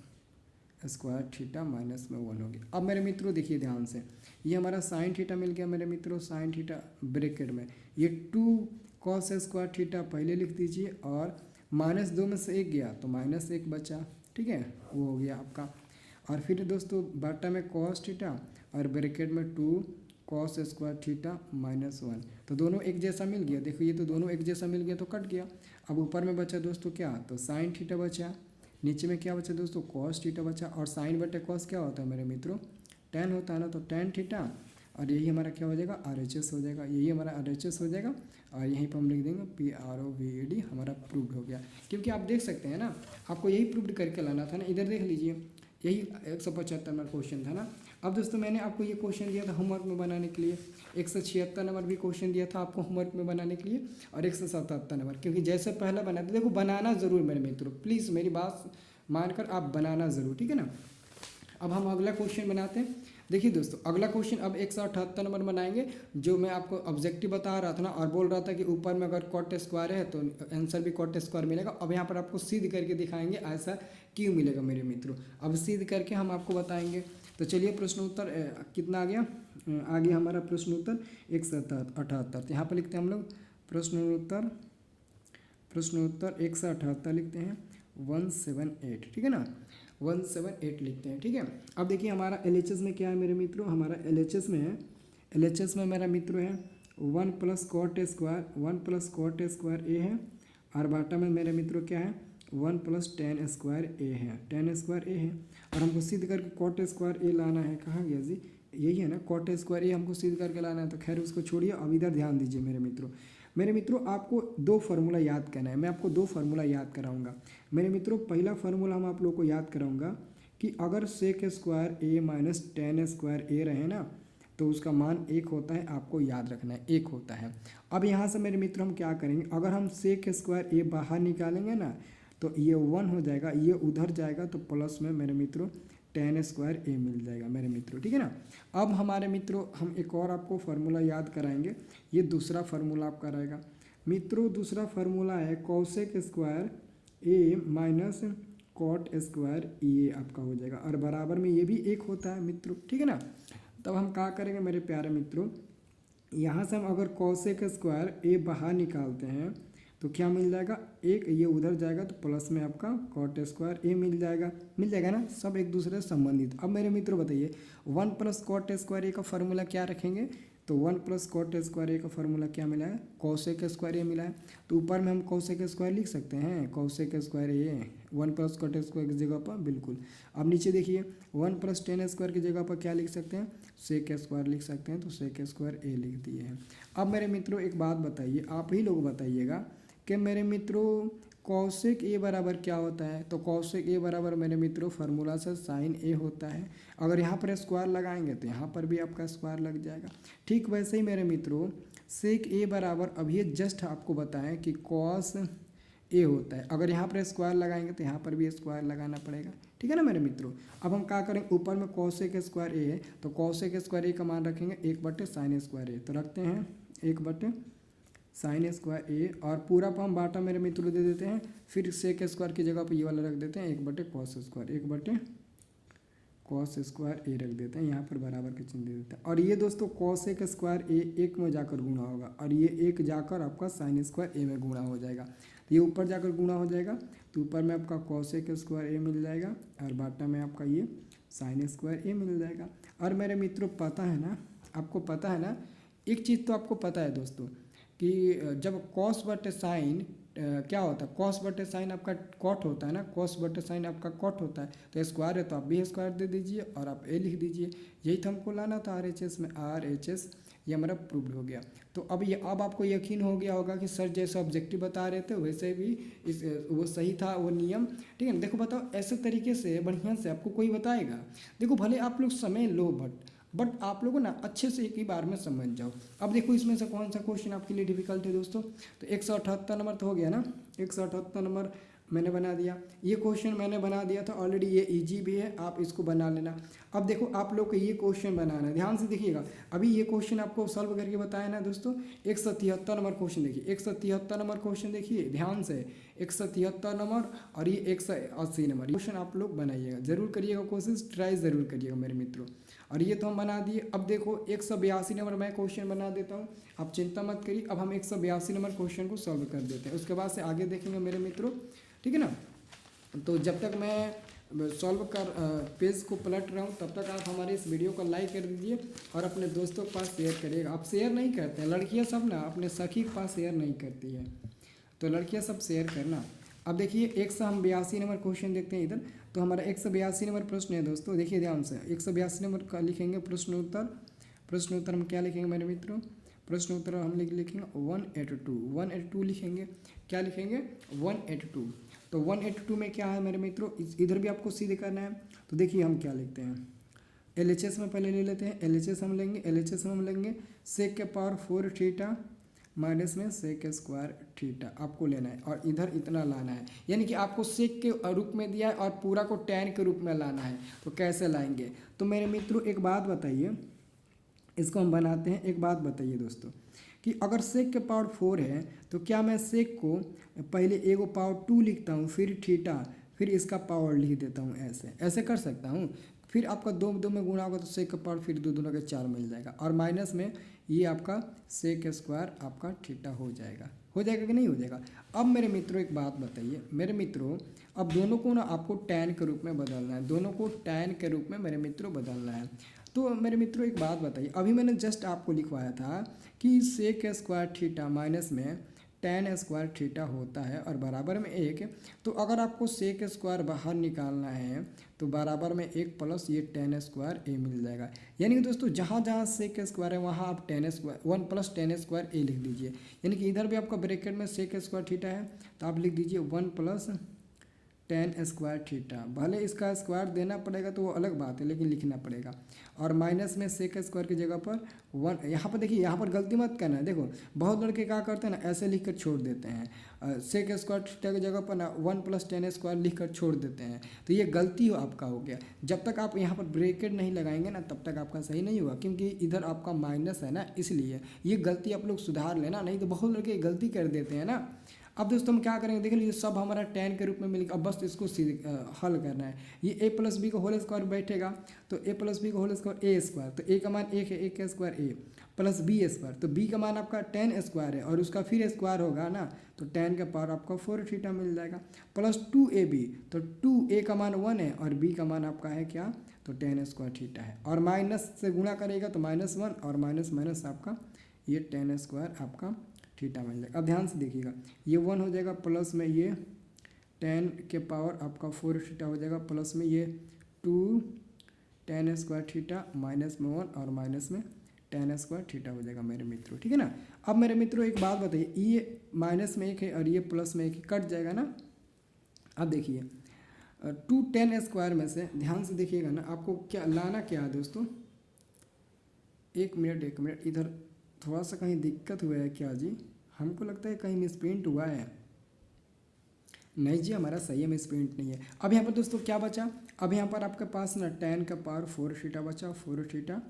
स्क्वायर थीटा माइनस में 1 हो गया। अब मेरे मित्रों देखिए ध्यान से, ये हमारा साइन थीटा मिल गया मेरे मित्रों, साइन थीटा ब्रैकेट में ये 2 कॉस स्क्वायर थीटा पहले लिख दीजिए और -2 में से 1 गया तो -1 बचा। ठीक है, वो हो गया आपका। और फिर दोस्तों बाटा में कॉस थीटा और ब्रैकेट में 2 कॉस स्क्वायर थीटा -1, तो दोनों एक जैसा मिल गया। देखो ये तो दोनों एक जैसा मिल गया तो कट गया। अब ऊपर में बचा दोस्तों क्या, तो साइन थीटा बचा, नीचे में क्या बचा दोस्तों, कॉस थीटा बचा। और साइन बटे कॉस क्या होता है मेरे मित्रों, tan होता है ना, तो tan थीटा और यही हमारा क्या हो जाएगा, RHS हो जाएगा, यही हमारा RHS हो जाएगा। और यहीं पर हम लिख देंगे PROVED, हमारा प्रूव्ड हो गया। क्योंकि आप देख सकते हैं ना, आपको यही प्रूव्ड करके लाना था ना, इधर देख लीजिए यही 175 नंबर क्वेश्चन था ना। अब दोस्तों मैंने आपको ये क्वेश्चन दिया था होमवर्क में बनाने के लिए, 176 नंबर भी क्वेश्चन दिया था आपको होमवर्क में बनाने के लिए और 177 नंबर, क्योंकि जैसे पहला बना था, देखो बनाना ज़रूर मेरे मित्रों, प्लीज़ मेरी बात मानकर आप बनाना ज़रूर, ठीक है ना। अब हम अगला क्वेश्चन बनाते हैं। देखिए दोस्तों अगला क्वेश्चन अब 178 नंबर बनाएंगे, जो मैं आपको ऑब्जेक्टिव बता रहा था ना और बोल रहा था कि ऊपर में अगर कॉट स्क्वायर है तो आंसर भी कॉट स्क्वायर मिलेगा। अब यहाँ पर आपको सिद्ध करके दिखाएंगे ऐसा क्यों मिलेगा मेरे मित्रों, अब सिद्ध करके हम आपको बताएंगे। तो चलिए प्रश्न उत्तर कितना आ गया, आ गया हमारा प्रश्न उत्तर 178। यहाँ पर लिखते हैं हम लोग प्रश्न उत्तर 178 लिखते हैं 178, ठीक है ना, 178 लिखते हैं। ठीक है, अब देखिए हमारा LHS में क्या है मेरे मित्रों, हमारा LHS में है, LHS में मेरा मित्रों है 1 + cot स्क्वायर, 1 + cot स्क्वायर ए है और बाटा में मेरे मित्रों क्या है 1 + tan स्क्वायर ए है, tan स्क्वायर ए है। और हमको सिद्ध करके कॉट स्क्वायर ए लाना है, कहाँ गया जी, यही है ना, कॉट स्क्वायर ए हमको सिद्ध करके लाना है। तो खैर उसको छोड़िए, अब इधर ध्यान दीजिए मेरे मित्रों आपको 2 फार्मूला याद करना है। मैं आपको 2 फार्मूला याद कराऊंगा मेरे मित्रों। पहला फार्मूला हम आप लोग को याद कराऊंगा कि अगर सेक स्क्वायर ए माइनस tan स्क्वायर ए रहे ना तो उसका मान 1 होता है, आपको याद रखना है 1 होता है। अब यहाँ से मेरे मित्रों हम क्या करेंगे, अगर हम सेक स्क्वायर ए बाहर निकालेंगे ना तो ये 1 हो जाएगा, ये उधर जाएगा तो प्लस में मेरे मित्रों tan स्क्वायर ए मिल जाएगा मेरे मित्रों, ठीक है ना। अब हमारे मित्रों हम एक और आपको फार्मूला याद कराएंगे, ये दूसरा फार्मूला आपका रहेगा मित्रों। दूसरा फार्मूला है कॉसेक स्क्वायर ए माइनस कॉट स्क्वायर ए आपका हो जाएगा और बराबर में ये भी 1 होता है मित्रों, ठीक है ना। तब हम क्या करेंगे मेरे प्यारे मित्रों, यहाँ से हम अगर कॉसेक स्क्वायर ए बाहर निकालते हैं तो क्या मिल जाएगा 1, ये उधर जाएगा तो प्लस में आपका कॉट स्क्वायर ए मिल जाएगा ना, सब एक दूसरे से संबंधित। अब मेरे मित्रों बताइए 1 + कॉट स्क्वायर ए का फार्मूला क्या रखेंगे, तो 1 + कॉट स्क्वायर ए का फार्मूला क्या मिला है, कॉसेक स्क्वायर ए मिला है। तो ऊपर में हम कॉसेक स्क्वायर लिख सकते हैं, कॉसेक स्क्वायर ए 1 + कॉट स्क्वायर की जगह पर, बिल्कुल। अब नीचे देखिए 1 + tan स्क्वायर की जगह पर क्या लिख सकते हैं, सेक स्क्वायर लिख सकते हैं, तो सेक स्क्वायर ए लिख दिए हैं। अब मेरे मित्रों एक बात बताइए, आप ही लोग बताइएगा कि मेरे मित्रों कॉसेक ए बराबर क्या होता है, तो कॉसेक ए बराबर मेरे मित्रों फार्मूला से साइन ए होता है। अगर यहाँ पर स्क्वायर लगाएंगे तो यहाँ पर भी आपका स्क्वायर लग जाएगा। ठीक वैसे ही मेरे मित्रों सेक ए बराबर अभी जस्ट आपको बताएं कि कॉस ए होता है, अगर यहाँ पर स्क्वायर लगाएंगे तो यहाँ पर भी स्क्वायर लगाना पड़ेगा, ठीक है ना मेरे मित्रों। अब हम क्या करेंगे, ऊपर में कॉसेक स्क्वायर ए है तो कॉसेक स्क्वायर ए का मान रखेंगे 1/sin स्क्वायर ए, तो रखते हैं 1/sin स्क्वायर ए और पूरा पर हम बाटा मेरे मित्रों दे देते हैं, फिर सेक स्क्वायर की जगह पर ये वाला रख देते हैं 1/cos स्क्वायर, 1/cos स्क्वायर ए रख देते हैं, यहाँ पर बराबर के चिन्ह दे देते हैं। और ये दोस्तों कॉसेक स्क्वायर ए 1 में जाकर गुणा होगा और ये 1 जाकर आपका साइन स्क्वायर ए में गुणा हो जाएगा, तो ये ऊपर जाकर गुणा हो जाएगा तो ऊपर में आपका कॉसेक स्क्वायर ए मिल जाएगा और बाटा में आपका ये साइन स्क्वायर ए मिल जाएगा। और मेरे मित्रों पता है ना, आपको पता है ना, एक चीज़ तो आपको पता है दोस्तों कि जब कॉस बटे साइन क्या होता है, कॉस बटे साइन आपका कॉट होता है ना, कॉस बटे साइन आपका कॉट होता है। तो स्क्वायर है तो आप बी स्क्वायर दे दीजिए और आप ए लिख दीजिए। यही तो हमको लाना था RHS में, RHS ये हमारा प्रूव्ड हो गया। तो अब आपको यकीन हो गया होगा कि सर जैसे ऑब्जेक्टिव बता रहे थे वैसे भी वो सही था वो नियम, ठीक है ना। देखो बताओ ऐसे तरीके से बढ़िया से आपको कोई बताएगा, देखो भले आप लोग समय लो बट आप लोगों ना अच्छे से एक ही बार में समझ जाओ। अब देखो इसमें से कौन सा क्वेश्चन आपके लिए डिफिकल्ट है दोस्तों। तो 178 नंबर तो हो गया ना, 178 नंबर मैंने बना दिया। ये क्वेश्चन मैंने बना दिया था ऑलरेडी, ये इजी भी है, आप इसको बना लेना। अब देखो आप लोग को ये क्वेश्चन बनाना है, ध्यान से देखिएगा। अभी ये क्वेश्चन आपको सॉल्व करके बताया ना दोस्तों। 173 नंबर क्वेश्चन देखिए, 173 नंबर क्वेश्चन देखिए ध्यान से, 173 नंबर और ये 180 नंबर क्वेश्चन आप लोग बनाइएगा, जरूर करिएगा कोशिश, ट्राई ज़रूर करिएगा मेरे मित्रों। और ये तो हम बना दिए। अब देखो 182 नंबर मैं क्वेश्चन बना देता हूँ, आप चिंता मत करिए। अब हम 182 नंबर क्वेश्चन को सॉल्व कर देते हैं, उसके बाद से आगे देखेंगे मेरे मित्रों, ठीक है ना। तो जब तक मैं सॉल्व कर पेज को पलट रहा हूँ तब तक आप हमारे इस वीडियो को लाइक कर दीजिए और अपने दोस्तों के पास शेयर करिएगा। आप शेयर नहीं करते हैं, लड़कियाँ सब ना अपने सखी के पास शेयर नहीं करती है, तो लड़कियाँ सब शेयर करना। अब देखिए 182 नंबर क्वेश्चन देखते हैं इधर। तो हमारा 182 नंबर प्रश्न है दोस्तों, देखिए ध्यान से। 182 नंबर का लिखेंगे प्रश्न उत्तर। प्रश्न उत्तर हम क्या लिखेंगे मेरे मित्रों, प्रश्न उत्तर हम लिखेंगे 182, 182 लिखेंगे। क्या लिखेंगे 182। तो 182 में क्या है मेरे मित्रों, इधर भी आपको सीधे करना है। तो देखिए हम क्या लिखते हैं, LHS में पहले ले लेते हैं। LHS हम लेंगे, LHS में हम लेंगे सेक के पावर 4 थीटा माइनस में सेक स्क्वायर थीटा आपको लेना है और इधर इतना लाना है। यानी कि आपको सेक के रूप में दिया है और पूरा को टैन के रूप में लाना है। तो कैसे लाएंगे, तो मेरे मित्रों एक बात बताइए, इसको हम बनाते हैं। एक बात बताइए दोस्तों कि अगर सेक के पावर 4 है तो क्या मैं सेक को पहले एगो पावर 2 लिखता हूँ, फिर थीटा, फिर इसका पावर लिख देता हूँ, ऐसे ऐसे कर सकता हूँ। फिर आपका 2 2 में गुणा होगा तो सेक का पावर फिर 2 2 के 4 मिल जाएगा और माइनस में ये आपका सेक स्क्वायर आपका थीटा हो जाएगा कि नहीं हो जाएगा। अब मेरे मित्रों एक बात बताइए मेरे मित्रों, अब दोनों को ना आपको टैन के रूप में बदलना है, दोनों को टैन के रूप में मेरे मित्रों बदलना है। तो मेरे मित्रों एक बात बताइए, अभी मैंने जस्ट आपको लिखवाया था कि सेक स्क्वायर थीटा माइनस में टैन स्क्वायर थीटा होता है और बराबर में 1। तो अगर आपको सेक स्क्वायर बाहर निकालना है तो बराबर में 1 प्लस ये टैन स्क्वायर ए मिल जाएगा। यानी कि दोस्तों जहाँ जहाँ सेक स्क्वायर है वहाँ आप tan square 1 plus tan square A लिख दीजिए। यानी कि इधर भी आपका ब्रैकेट में सेक स्क्वायर थीटा है तो आप लिख दीजिए 1 प्लस टैन स्क्वायर थीटा। भले इसका स्क्वायर देना पड़ेगा तो वो अलग बात है, लेकिन लिखना पड़ेगा। और माइनस में सेक स्क्वायर की जगह पर 1, यहाँ पर देखिए, यहाँ पर गलती मत करना है। देखो बहुत लड़के क्या करते हैं ना, ऐसे लिख कर छोड़ देते हैं, सेक स्क्वायर थीटा की जगह पर ना 1 प्लस टैन स्क्वायर लिख कर छोड़ देते हैं। तो ये गलती हो आपका हो गया। जब तक आप यहाँ पर ब्रैकेट नहीं लगाएंगे ना तब तक आपका सही नहीं होगा, क्योंकि इधर आपका माइनस है ना, इसलिए ये गलती आप लोग सुधार लेना, नहीं तो बहुत लड़के गलती कर देते हैं ना। अब दोस्तों हम क्या करेंगे, देख लीजिए सब हमारा टैन के रूप में मिल, अब बस इसको हल करना है। ये a प्लस बी का होल स्क्वायर बैठेगा तो a प्लस बी का होल स्क्वायर ए स्क्वायर, तो a का मान 1 है, 1 का square a plus B square, तो b का मान आपका टैन स्क्वायर है और उसका फिर स्क्वायर होगा ना, तो टैन का पावर आपका 4 थीटा मिल जाएगा प्लस 2ab, तो 2a का मान 1 है और b का मान आपका है क्या, तो टैन स्क्वायर थीटा है। और माइनस से गुणा करेगा तो -1 और माइनस माइनस आपका ये टैन स्क्वायर आपका थीटा मिल जाएगा। अब ध्यान से देखिएगा, ये 1 हो जाएगा प्लस में ये टैन के पावर आपका 4 थीटा हो जाएगा प्लस में ये 2 टैन स्क्वायर थीटा माइनस में 1 और माइनस में टैन स्क्वायर थीटा हो जाएगा मेरे मित्रों, ठीक है ना। अब मेरे मित्रों एक बात बताइए, ये माइनस में 1 है और ये प्लस में 1 कट जाएगा ना। अब देखिए 2 टैन स्क्वायर में से ध्यान से देखिएगा ना, आपको क्या लाना क्या है दोस्तों, 1 मिनट इधर थोड़ा सा कहीं दिक्कत हुआ है क्या जी, हमको लगता है कहीं मिसप्रिंट हुआ है। नहीं जी हमारा सही है, मिसप्रिंट नहीं है। अब यहाँ पर दोस्तों क्या बचा, अब यहाँ पर आपके पास ना टैन का पावर 4 थीटा बचा, 4 थीटा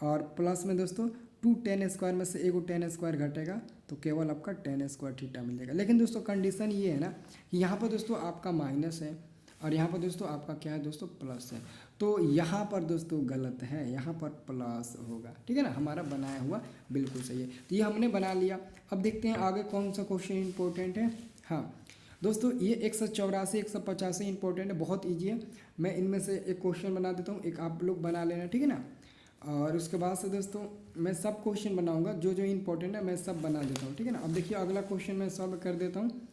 और प्लस में दोस्तों 2 टैन स्क्वायर में से एगो टैन स्क्वायर घटेगा तो केवल आपका टैन स्क्वायर थीटा मिल जाएगा। लेकिन दोस्तों कंडीशन ये है ना कि यहाँ पर दोस्तों आपका माइनस है और यहाँ पर दोस्तों आपका क्या है दोस्तों प्लस है, तो यहाँ पर दोस्तों गलत है, यहाँ पर प्लस होगा, ठीक है ना। हमारा बनाया हुआ बिल्कुल सही है, तो ये हमने बना लिया। अब देखते हैं आगे कौन सा क्वेश्चन इंपॉर्टेंट है। हाँ दोस्तों ये 184 185 इंपॉर्टेंट है, बहुत ईजी है। मैं इनमें से एक क्वेश्चन बना देता हूँ, एक आप लोग बना लेना, ठीक है ना। और उसके बाद से दोस्तों मैं सब क्वेश्चन बनाऊँगा, जो जो इंपॉर्टेंट है मैं सब बना देता हूँ, ठीक है ना। अब देखिए अगला क्वेश्चन मैं सॉल्व कर देता हूँ।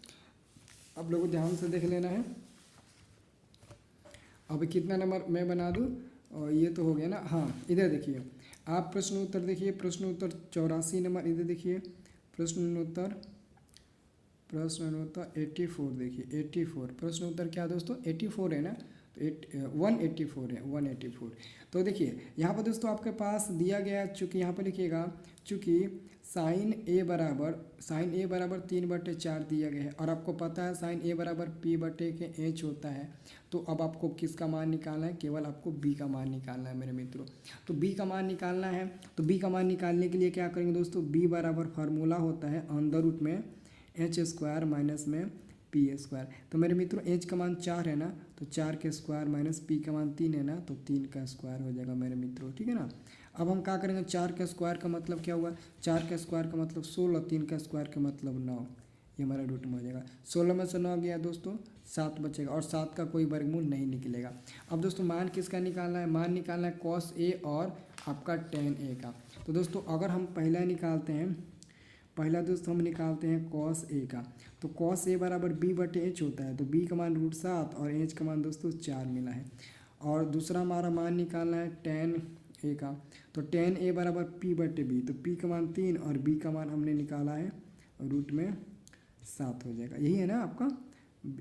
आप लोगों को ध्यान से देख लेना है। अब कितना नंबर मैं बना दूँ, और ये तो हो गया ना। हाँ, इधर देखिए आप प्रश्न उत्तर देखिए, प्रश्न उत्तर 84 नंबर, इधर देखिए प्रश्न उत्तर 84 देखिए 84 प्रश्न उत्तर क्या दोस्तों 84 है ना, तो 184 है 184। तो देखिए यहाँ पर दोस्तों आपके पास दिया गया, चूँकि यहाँ पर लिखिएगा चूँकि साइन ए बराबर 3/4 दिया गया है, और आपको पता है साइन ए बराबर P/H होता है। तो अब आपको किसका मान निकालना है, केवल आपको b का मान निकालना है मेरे मित्रों। तो b का मान निकालना है, तो b का मान निकालने के लिए क्या करेंगे दोस्तों, b बराबर फार्मूला होता है अंडर रूट में h² माइनस में p²। तो मेरे मित्रों h का मान 4 है ना, तो 4 के स्क्वायर माइनस p का मान 3 है ना, तो 3 का स्क्वायर हो जाएगा मेरे मित्रों, ठीक है ना। अब हम क्या करेंगे, 4 का स्क्वायर का मतलब क्या हुआ, 4 का स्क्वायर का मतलब 16, 3 का स्क्वायर का मतलब 9, ये हमारा रूट में हो जाएगा। 16 में से 9 गया दोस्तों, 7 बचेगा, और 7 का कोई वर्गमूल नहीं निकलेगा। अब दोस्तों मान किसका निकालना है, मान निकालना है cos a और आपका tan a का। तो दोस्तों अगर हम पहला निकालते हैं, पहला दोस्तों हम निकालते हैं cos a का, तो cos a बराबर b/h होता है, तो b का मान √7 और h का मान दोस्तों 4 मिला है। और दूसरा हमारा मान निकालना है tan a का, तो tan a बराबर p/b, तो p का मान 3 और b का मान हमने निकाला है √7 हो जाएगा, यही है ना आपका,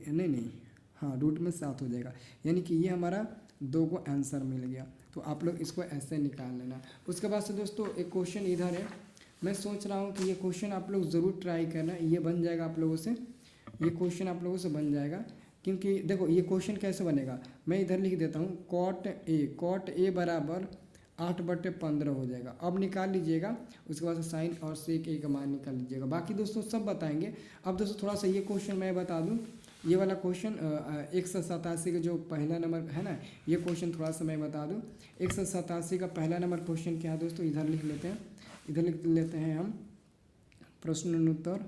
नहीं हाँ √7 हो जाएगा, यानी कि ये हमारा 2 को आंसर मिल गया। तो आप लोग इसको ऐसे निकाल लेना। उसके बाद से दोस्तों एक क्वेश्चन इधर है, मैं सोच रहा हूँ कि ये क्वेश्चन आप लोग ज़रूर ट्राई करना, ये बन जाएगा आप लोगों से, ये क्वेश्चन आप लोगों से बन जाएगा। क्योंकि देखो ये क्वेश्चन कैसे बनेगा, मैं इधर लिख देता हूँ cot a बराबर 8/15 हो जाएगा। अब निकाल लीजिएगा, उसके बाद साइन और सेक a का मान निकाल लीजिएगा, बाकी दोस्तों सब बताएंगे। अब दोस्तों थोड़ा सा ये क्वेश्चन मैं बता दूँ, ये वाला क्वेश्चन 187 का जो पहला नंबर है ना, ये क्वेश्चन थोड़ा सा मैं बता दूँ। 187 का पहला नंबर क्वेश्चन क्या है दोस्तों, इधर लिख लेते हैं, इधर लिख लेते हैं हम प्रश्न उत्तर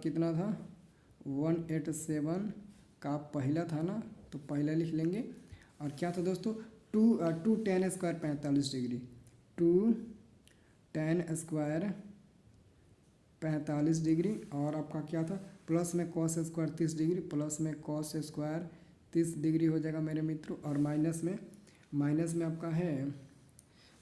कितना था 187 का पहला था ना, तो पहला लिख लेंगे। और क्या था दोस्तों, 2 tan² 45 डिग्री, 2 tan² 45 डिग्री, और आपका क्या था प्लस में cos² 30 डिग्री, प्लस में cos² 30 डिग्री हो जाएगा मेरे मित्रों, और माइनस में आपका है,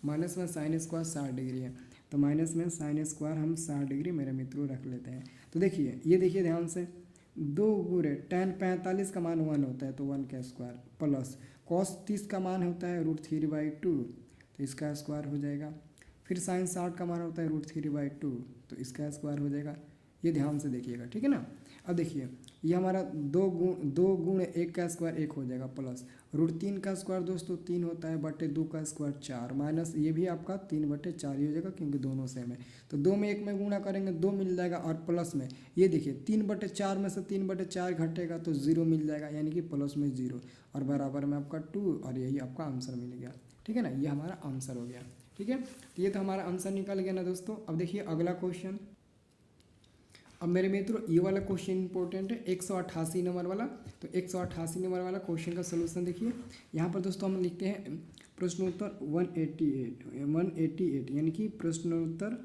माइनस में sin² 60 डिग्री है, तो माइनस में sin² हम 60 डिग्री मेरे मित्रों रख लेते हैं। तो देखिए ये देखिए ध्यान से, 2 गुणे tan 45 का मान 1 होता है, तो 1 का स्क्वायर, प्लस cos 30 का मान होता है √3/2, तो इसका स्क्वायर हो जाएगा। फिर sin 60 का मान होता है √3/2, तो इसका स्क्वायर हो जाएगा। ये ध्यान से देखिएगा, ठीक है ना। अब देखिए ये हमारा 2 गुण 1 का स्क्वायर 1 हो जाएगा, प्लस √3 का स्क्वायर दोस्तों 3 होता है, बटे 2 का स्क्वायर 4, माइनस ये भी आपका 3/4 ही हो जाएगा, क्योंकि दोनों सेम है। तो 2 में 1 में गुणा करेंगे 2 मिल जाएगा, और प्लस में ये देखिए 3/4 में से 3/4 घटेगा तो 0 मिल जाएगा, यानी कि प्लस में 0, और बराबर में आपका 2, और यही आपका आंसर मिल गया, ठीक है ना। ये हमारा आंसर हो गया, ठीक है। तो ये तो हमारा आंसर निकल गया ना दोस्तों। अब देखिए अगला क्वेश्चन, अब मेरे मित्रों ये वाला क्वेश्चन इंपॉर्टेंट है, 188 नंबर वाला। तो 188 नंबर वाला क्वेश्चन का सोल्यूशन देखिए, यहाँ पर दोस्तों हम लिखते हैं प्रश्नोत्तर 188, यानी कि प्रश्नोत्तर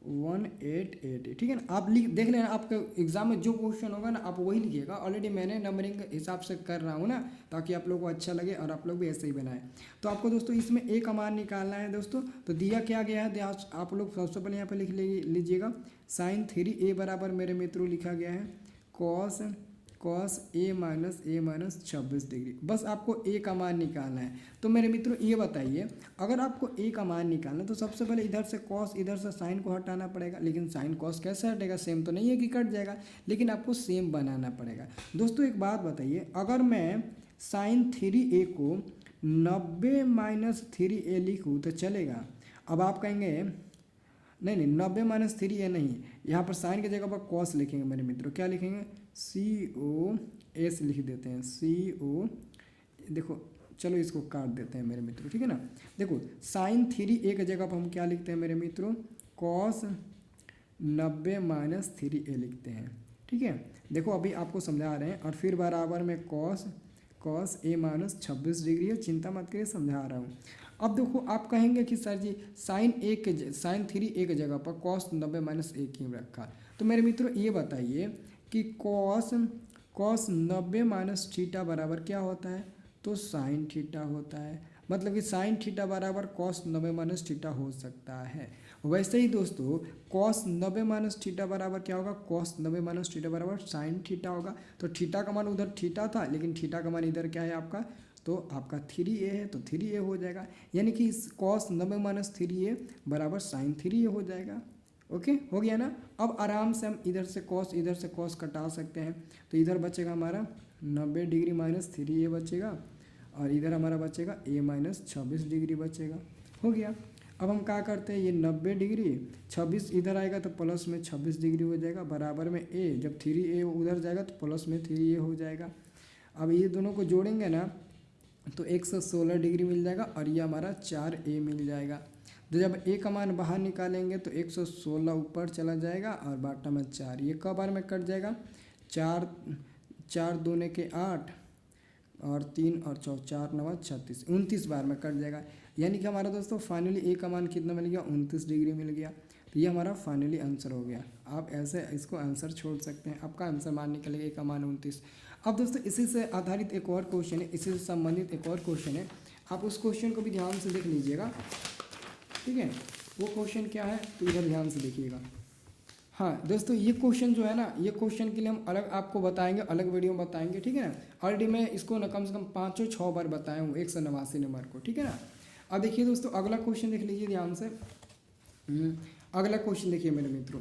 188, ठीक है ना। आप देख लेना, आपके एग्जाम में जो क्वेश्चन होगा ना आप वही लिखिएगा। ऑलरेडी मैंने नंबरिंग के हिसाब से कर रहा हूँ ना, ताकि आप लोगों को अच्छा लगे और आप लोग भी ऐसे ही बनाएं। तो आपको दोस्तों इसमें a का मान निकालना है दोस्तों। तो दिया क्या गया है, आप लोग सबसे पहले यहाँ पे लिख लीजिएगा sin 3a बराबर मेरे मित्रों लिखा गया है cos a माइनस 26 डिग्री। बस आपको a का मान निकालना है। तो मेरे मित्रों ये बताइए, अगर आपको a का मान निकालना है तो सबसे पहले इधर से cos, इधर से sin को हटाना पड़ेगा। लेकिन sin cos कैसे हटेगा, सेम तो नहीं है कि कट जाएगा, लेकिन आपको सेम बनाना पड़ेगा। दोस्तों एक बात बताइए, अगर मैं sin 3a को 90 माइनस 3a लिखूँ तो चलेगा? अब आप कहेंगे नहीं 90 माइनस 3a नहीं, यहाँ पर साइन की जगह पर कॉस लिखेंगे मेरे मित्रों। क्या लिखेंगे, COS लिख देते हैं, CO। देखो चलो इसको काट देते हैं मेरे मित्रों, ठीक है ना। देखो sin 3a की जगह पर हम क्या लिखते हैं मेरे मित्रों, cos 90 माइनस 3a लिखते हैं, ठीक है। देखो अभी आपको समझा रहे हैं, और फिर बराबर में cos cos A minus 26 degree है। चिंता मत करिए, समझा रहा हूँ। अब देखो आप कहेंगे कि सर जी साइन थ्री एक जगह पर कॉस 90 माइनस ए क्यों रखा। तो मेरे मित्रों ये बताइए कि कॉस 90 माइनस थीटा बराबर क्या होता है, तो साइन थीटा होता है। मतलब कि साइन थीटा बराबर कॉस 90 माइनस थीटा हो सकता है। वैसे ही दोस्तों कॉस 90 माइनस थीटा बराबर क्या होगा, कॉस 90 माइनस थीटा बराबर साइन थीटा होगा। तो थीटा का मान उधर थीटा था, लेकिन थीटा का मान इधर क्या है आपका, तो आपका 3a है, तो 3a हो जाएगा। यानी कि कॉस 90 माइनस 3a बराबर साइन 3a हो जाएगा। ओके, हो गया ना। अब आराम से हम इधर से कॉस कटा सकते हैं। तो इधर बचेगा हमारा 90 डिग्री माइनस 3a बचेगा, और इधर हमारा बचेगा a माइनस 26 डिग्री बचेगा। हो गया। अब हम क्या करते हैं, ये 90 डिग्री 26 इधर आएगा तो प्लस में 26 डिग्री हो जाएगा, बराबर में a, जब 3a उधर जाएगा तो प्लस में 3a हो जाएगा। अब ये दोनों को जोड़ेंगे ना तो 116 डिग्री मिल जाएगा, और ये हमारा 4a मिल जाएगा। तो जब a का मान बाहर निकालेंगे तो 116 ऊपर चला जाएगा और बाटा में 4, ये कब बार में कट जाएगा, 4 दूने के 8 और 3 और 4 4 9 36 29 बार में कट जाएगा। यानी कि हमारा दोस्तों फाइनली a का मान कितना मिल गया, 29 डिग्री मिल गया। तो ये हमारा फाइनली आंसर हो गया। आप ऐसे इसको आंसर छोड़ सकते हैं, आपका आंसर मान निकलेगा a का मान 29। अब दोस्तों इसी से आधारित एक और क्वेश्चन है, इसी से संबंधित एक और क्वेश्चन है, आप उस क्वेश्चन को भी ध्यान से देख लीजिएगा। ठीक है, वो क्वेश्चन क्या है तो इधर ध्यान से देखिएगा। हाँ दोस्तों ये क्वेश्चन जो है ना, ये क्वेश्चन के लिए हम अलग आपको बताएंगे, अलग वीडियो में बताएंगे। ठीक है ना, ऑलरेडी मैं इसको ना कम से कम 5 बार बताया हूँ 189 नंबर को। ठीक है ना। अब देखिए दोस्तों अगला क्वेश्चन देख लीजिए ध्यान से। अगला क्वेश्चन देखिए मेरे मित्रों,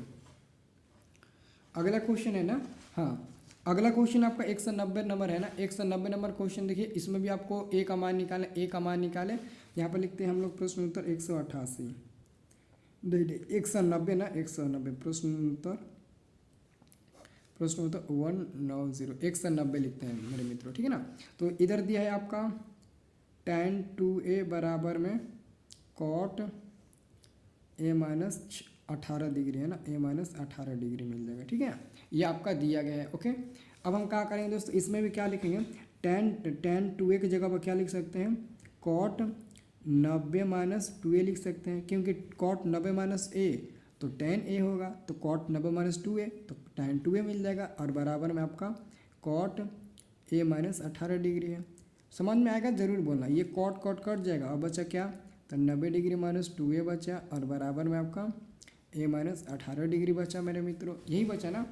अगला क्वेश्चन है ना, हाँ अगला क्वेश्चन आपका 190 नंबर है ना, 190 नंबर क्वेश्चन देखिए। इसमें भी आपको a का मान निकालें, a का मान निकालें। यहाँ पर लिखते हैं हम लोग प्रश्न उत्तर 188, 190 ना 190, प्रश्न उत्तर 190 190 लिखते हैं मेरे मित्रों। ठीक है ना। तो इधर दिया है आपका tan 2a बराबर में cot a माइनस 18 डिग्री है ना, a माइनस 18 डिग्री मिल जाएगा। ठीक है, ये आपका दिया गया है। ओके, अब हम क्या करेंगे दोस्तों, इसमें भी क्या लिखेंगे, tan 2a की जगह पर क्या लिख सकते हैं, cot 90 माइनस 2a लिख सकते हैं, क्योंकि cot 90 माइनस a तो tan a होगा, तो cot 90 माइनस 2a तो tan 2a मिल जाएगा, और बराबर में आपका cot a माइनस 18 डिग्री है। समझ में आएगा, ज़रूर बोलना। ये cot कट जाएगा, और बचा क्या, तो 90 डिग्री माइनस 2a बचा, और बराबर में आपका a माइनस 18 डिग्री बचा मेरे मित्रों, यही बचा ना।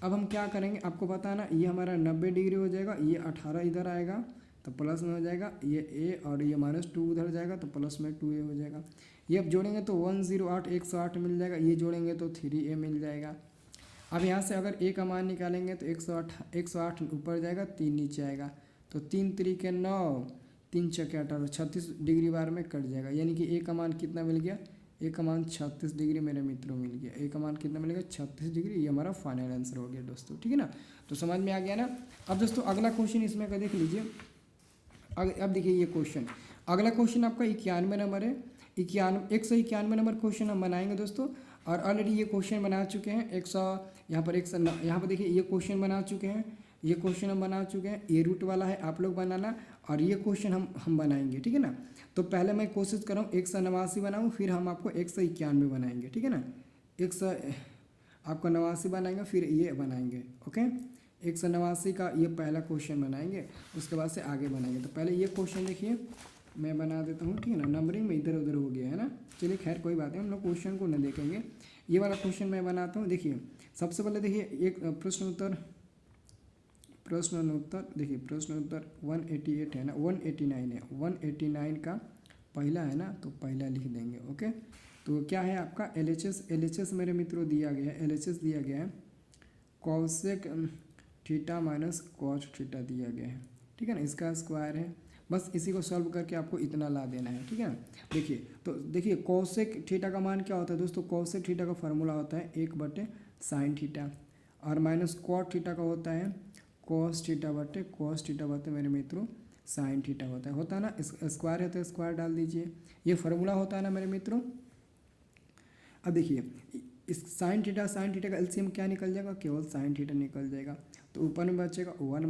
अब हम क्या करेंगे, आपको पता है ना, ये हमारा 90 डिग्री हो जाएगा, ये 18 इधर आएगा तो प्लस में हो जाएगा, ये a और ये माइनस 2 उधर जाएगा तो प्लस में 2a हो जाएगा। ये अब जोड़ेंगे तो 108 मिल जाएगा, ये जोड़ेंगे तो 3a मिल जाएगा। अब यहाँ से अगर a का मान निकालेंगे तो 108 ऊपर जाएगा, 3 नीचे आएगा, तो 3 तरीके 9, 3 छक्के 18, 36 डिग्री बार में कट जाएगा। यानी कि a का मान कितना मिल गया, a का मान 36 डिग्री मेरे मित्रों मिल गया। a का मान कितना मिलेगा, 36 डिग्री। ये हमारा फाइनल आंसर हो गया दोस्तों। ठीक है ना, तो समझ में आ गया ना। अब दोस्तों अगला क्वेश्चन इसमें का देख लीजिए। अब देखिए ये क्वेश्चन, अगला क्वेश्चन आपका 91 नंबर है। 191 नंबर क्वेश्चन हम बनाएंगे दोस्तों, और ऑलरेडी ये क्वेश्चन बना चुके हैं। 100 यहाँ पर देखिए ये क्वेश्चन बना चुके हैं, ये क्वेश्चन हम बना चुके हैं। ये रूट वाला है आप लोग बनाना, और ये क्वेश्चन हम बनाएंगे। ठीक है ना। तो पहले मैं कोशिश कर रहा हूँ 189 बनाऊँ, फिर हम आपको 191 बनाएंगे। ठीक है ना, 100 आपको 89 बनाएंगे, फिर ये बनाएंगे। ओके, 189 का ये पहला क्वेश्चन बनाएंगे, उसके बाद से आगे बनाएंगे। तो पहले ये क्वेश्चन देखिए मैं बना देता हूँ। ठीक है ना, नंबरिंग में इधर उधर हो गया है ना, चलिए खैर कोई बात नहीं, हम लोग क्वेश्चन को न देखेंगे। ये वाला क्वेश्चन मैं बनाता हूँ। देखिए सबसे पहले देखिए एक प्रश्न उत्तर देखिए, प्रश्न उत्तर 188 है ना, 189 है, 189 का पहला है ना, तो पहला लिख देंगे। ओके, तो क्या है आपका LHS मेरे मित्रों दिया गया है, LHS दिया गया है cosec theta minus cos theta दिया गया है। ठीक है ना, इसका स्क्वायर है, बस इसी को सॉल्व करके आपको इतना ला देना है। ठीक है ना, देखिए तो देखिए कॉसेक थीटा का मान क्या होता है दोस्तों, कॉसेक थीटा का फार्मूला होता है 1/sin थीटा, और माइनस कॉट थीटा का होता है कॉस थीटा बटे मेरे मित्रों साइन थीटा होता है ना। स्क्वायर है तो स्क्वायर डाल दीजिए, ये फार्मूला होता है ना मेरे मित्रों। अब देखिए इस साइन थीटा का एलसीएम क्या निकल जाएगा, केवल साइन थीटा निकल जाएगा। तो ऊपर में बचेगा 1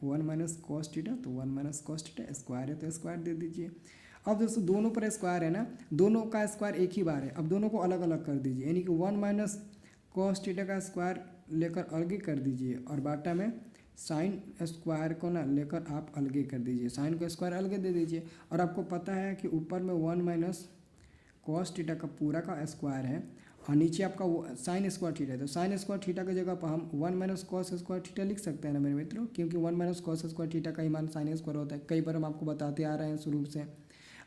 वन माइनस कॉस थीटा, तो one minus cos theta, square है तो स्क्वायर दे दीजिए। अब दोस्तों दोनों पर स्क्वायर है ना, दोनों का स्क्वायर एक ही बार है, अब दोनों को अलग अलग कर दीजिए, यानी कि वन माइनस कॉस थीटा का स्क्वायर लेकर अलग ही कर दीजिए और बाटा में साइन स्क्वायर को ना लेकर आप अलग कर दीजिए, साइन को स्क्वायर अलग दे दीजिए। और आपको पता है कि ऊपर में वन माइनस कॉस थीटा का पूरा का स्क्वायर है और नीचे आपका साइन स्क्वायर थीटा है, तो साइन स्क्वायर थीटा की जगह पर हम one minus cos square theta लिख सकते हैं ना मेरे मित्रों, क्योंकि one minus cos square theta का ही मान साइन स्क्वायर होता है, कई बार हम आपको बताते आ रहे हैं शुरू से।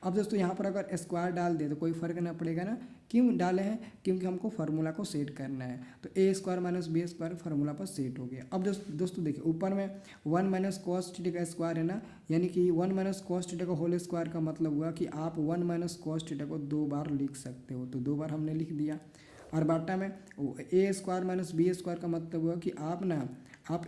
अब दोस्तों यहाँ पर अगर स्क्वायर डाल दे तो कोई फर्क ना पड़ेगा ना, क्यों डाले हैं, क्योंकि हमको फार्मूला को सेट करना है, तो A square minus B square formula पर सेट हो गया। अब दोस्तों देखिए ऊपर में वन माइनस कॉस थीटा का स्क्वायर है ना, यानी कि वन माइनस कॉस थीटा का होल स्क्वायर का मतलब हुआ कि आप वन माइनस कॉस थीटा को 2 बार लिख सकते हो, तो 2 बार हमने लिख दिया। और बाटा में ए स्क्वायर माइनस बी स्क्वायर का मतलब हुआ कि आप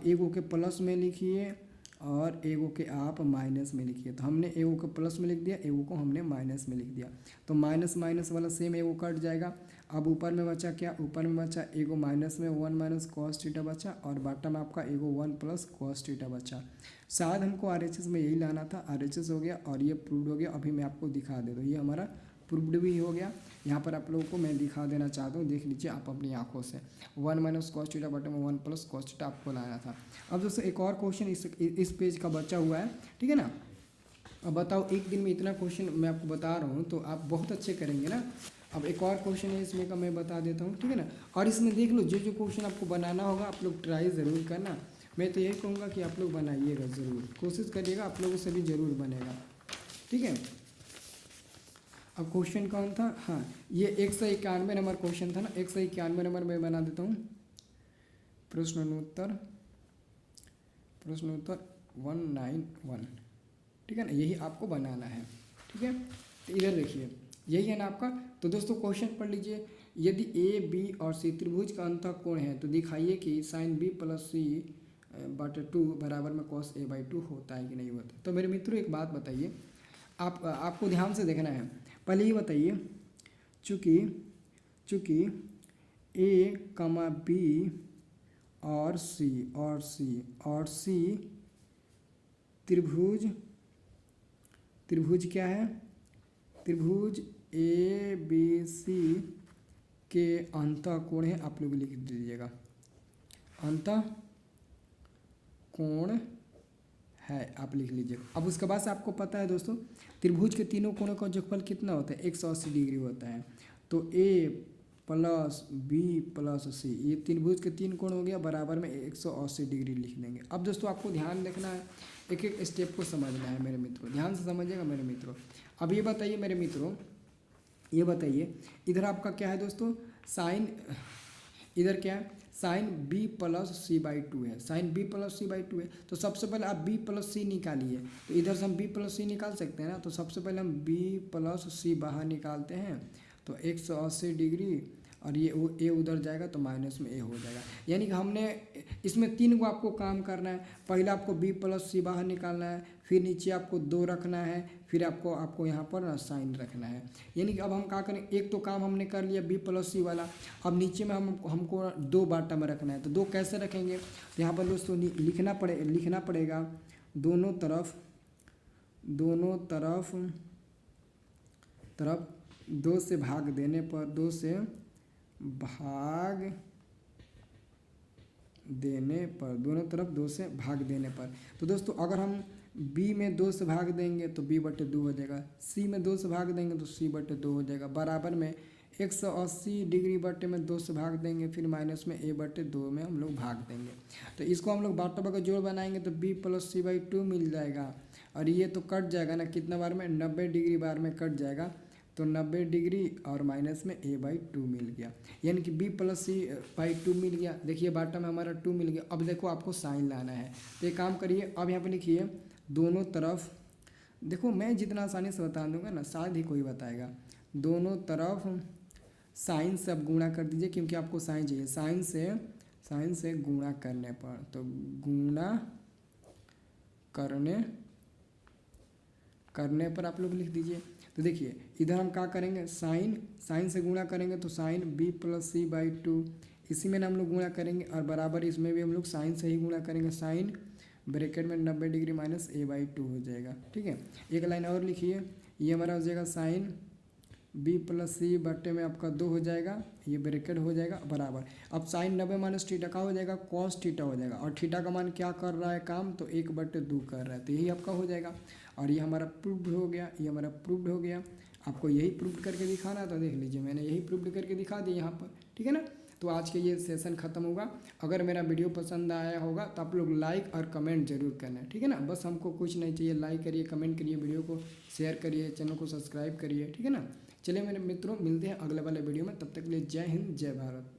एगो के प्लस में लिखिए और एगो के आप माइनस में लिखिए, तो हमने एगो को प्लस में लिख दिया, एगो को हमने माइनस में लिख दिया, तो माइनस माइनस वाला सेम एगो कट जाएगा। अब ऊपर में बचा क्या, ऊपर में बचा एगो माइनस में वन माइनस कॉस थीटा बचा और बाटा में आपका एगो वन प्लस कॉस थीटा बचा। शायद हमको आरएचएस में यही लाना था, आरएचएस हो गया और ये प्रूव्ड हो गया। अभी मैं आपको दिखा दे दूँ, ये हमारा प्रूव्ड भी हो गया। यहाँ पर आप लोगों को मैं दिखा देना चाहता हूँ, देख लीजिए आप अपनी आंखों से, वन माइनस कॉस थीटा बटे में वन प्लस कॉस थीटा आपको लाना था। अब दोस्तों एक और क्वेश्चन इस पेज का बचा हुआ है, ठीक है ना। अब बताओ, एक दिन में इतना क्वेश्चन मैं आपको बता रहा हूँ तो आप बहुत अच्छे करेंगे ना। अब एक और क्वेश्चन है इसमें का, मैं बता देता हूँ, ठीक है ना। और इसमें देख लो जो जो क्वेश्चन आपको बनाना होगा आप लोग ट्राई ज़रूर करना। मैं तो यही कहूँगा कि आप लोग बनाइएगा ज़रूर, कोशिश करिएगा, आप लोगों से भी ज़रूर बनेगा, ठीक है। अब क्वेश्चन कौन था, हाँ ये 191 नंबर क्वेश्चन था ना, 191 नंबर मैं बना देता हूँ। प्रश्नोत्तर 191, ठीक है ना, यही आपको बनाना है, ठीक है। तो इधर देखिए यही है ना आपका। तो दोस्तों क्वेश्चन पढ़ लीजिए, यदि ए बी और सी त्रिभुज का अंतःकोण है तो दिखाइए कि साइन बी प्लस सी बटे 2 बराबर में कॉस ए बाई 2 होता है कि नहीं होता। तो मेरे मित्रों एक बात बताइए, आपको ध्यान से देखना है। पहले ये बताइए, चूँकि ए कमा बी और सी त्रिभुज क्या है, त्रिभुज ए बी सी के अंतःकोण है, आप लोग लिख दीजिएगा अंतःकोण है, आप लिख लीजिएगा। अब उसके बाद से आपको पता है दोस्तों त्रिभुज के तीनों कोणों का जोगफल कितना होता है, 180 डिग्री होता है। तो ए प्लस बी प्लस सी, ये त्रिभुज के 3 कोण हो गया, बराबर में 180 डिग्री लिख देंगे। अब दोस्तों आपको ध्यान देखना है, एक एक स्टेप को समझना है मेरे मित्रों, ध्यान से समझिएगा मेरे मित्रों। अब ये बताइए मेरे मित्रों, ये बताइए इधर आपका क्या है दोस्तों, साइन, इधर क्या है, sine B plus C by 2 है, sine B plus C by 2 है। तो सबसे पहले आप बी प्लस सी निकालिए, तो इधर से हम बी प्लस सी निकाल सकते हैं ना। तो सबसे पहले हम बी प्लस सी बाहर निकालते हैं, तो 180 डिग्री और ये ए उधर जाएगा तो माइनस में ए हो जाएगा। यानी कि हमने इसमें 3 को आपको काम करना है। पहले आपको बी प्लस सी बाहर निकालना है, फिर नीचे आपको 2 रखना है, फिर आपको यहाँ पर ना साइन रखना है। यानी कि अब हम क्या करें, एक तो काम हमने कर लिया बी प्लस सी वाला, अब नीचे में हमको 2 बाटा में रखना है। तो 2 कैसे रखेंगे, तो यहाँ पर दोस्तों लिखना पड़ेगा दोनों तरफ 2 से भाग देने पर, 2 से भाग देने पर, दोनों तरफ 2 से भाग देने पर। तो दोस्तों अगर हम बी में 2 से भाग देंगे तो बी बटे 2 हो जाएगा, सी में 2 से भाग देंगे तो सी बटे 2 हो जाएगा, बराबर में 180 डिग्री बटे में 2 से भाग देंगे, फिर माइनस में ए बटे 2 में हम लोग भाग देंगे। तो इसको हम लोग बाटा का जोड़ बनाएंगे तो बी प्लस सी बाई 2 मिल जाएगा। और ये तो कट जाएगा ना, कितना बार में, 90 डिग्री बार में कट जाएगा, तो 90 डिग्री और माइनस में ए बाई 2 मिल गया, यानी कि बी प्लस सी बाई 2 मिल गया। देखिए बाटा में हमारा 2 मिल गया। अब देखो आपको साइन लाना है, तो एक काम करिए, अब यहाँ पे लिखिए दोनों तरफ, देखो मैं जितना आसानी से बता दूंगा ना शायद ही कोई बताएगा, दोनों तरफ साइन से अब गुणा कर दीजिए, क्योंकि आपको साइन चाहिए। साइन से गुणा करने पर, तो गुणा करने पर आप लोग लिख दीजिए। तो देखिए इधर हम क्या करेंगे, साइन से गुणा करेंगे तो sine B plus C by 2, इसी में ना हम लोग गुणा करेंगे, और बराबर इसमें भी हम लोग साइन से ही गुणा करेंगे, साइन ब्रैकेट में 90 डिग्री माइनस a/2 हो जाएगा। ठीक है, एक लाइन और लिखिए, ये हमारा हो जाएगा साइन b प्लस सी बट्टे में आपका 2 हो जाएगा, ये ब्रैकेट हो जाएगा बराबर। अब साइन 90 माइनस थीटा का हो जाएगा कॉस थीटा हो जाएगा, और थीटा का मान क्या कर रहा है काम, तो 1/2 कर रहा है, तो यही आपका हो जाएगा। और ये हमारा प्रूव्ड हो गया, ये हमारा प्रूव्ड हो गया। आपको यही प्रूव्ड करके दिखाना है तो देख लीजिए मैंने यही प्रूव्ड करके दिखा दिया यहाँ पर। ठीक है ना, तो आज के ये सेशन ख़त्म होगा। अगर मेरा वीडियो पसंद आया होगा तो आप लोग लाइक और कमेंट जरूर करना है। ठीक है ना, बस हमको कुछ नहीं चाहिए, लाइक करिए, कमेंट करिए, वीडियो को शेयर करिए, चैनल को सब्सक्राइब करिए। ठीक है ना, चलिए मेरे मित्रों, मिलते हैं अगले वाले वीडियो में, तब तक के लिए जय हिंद जय भारत।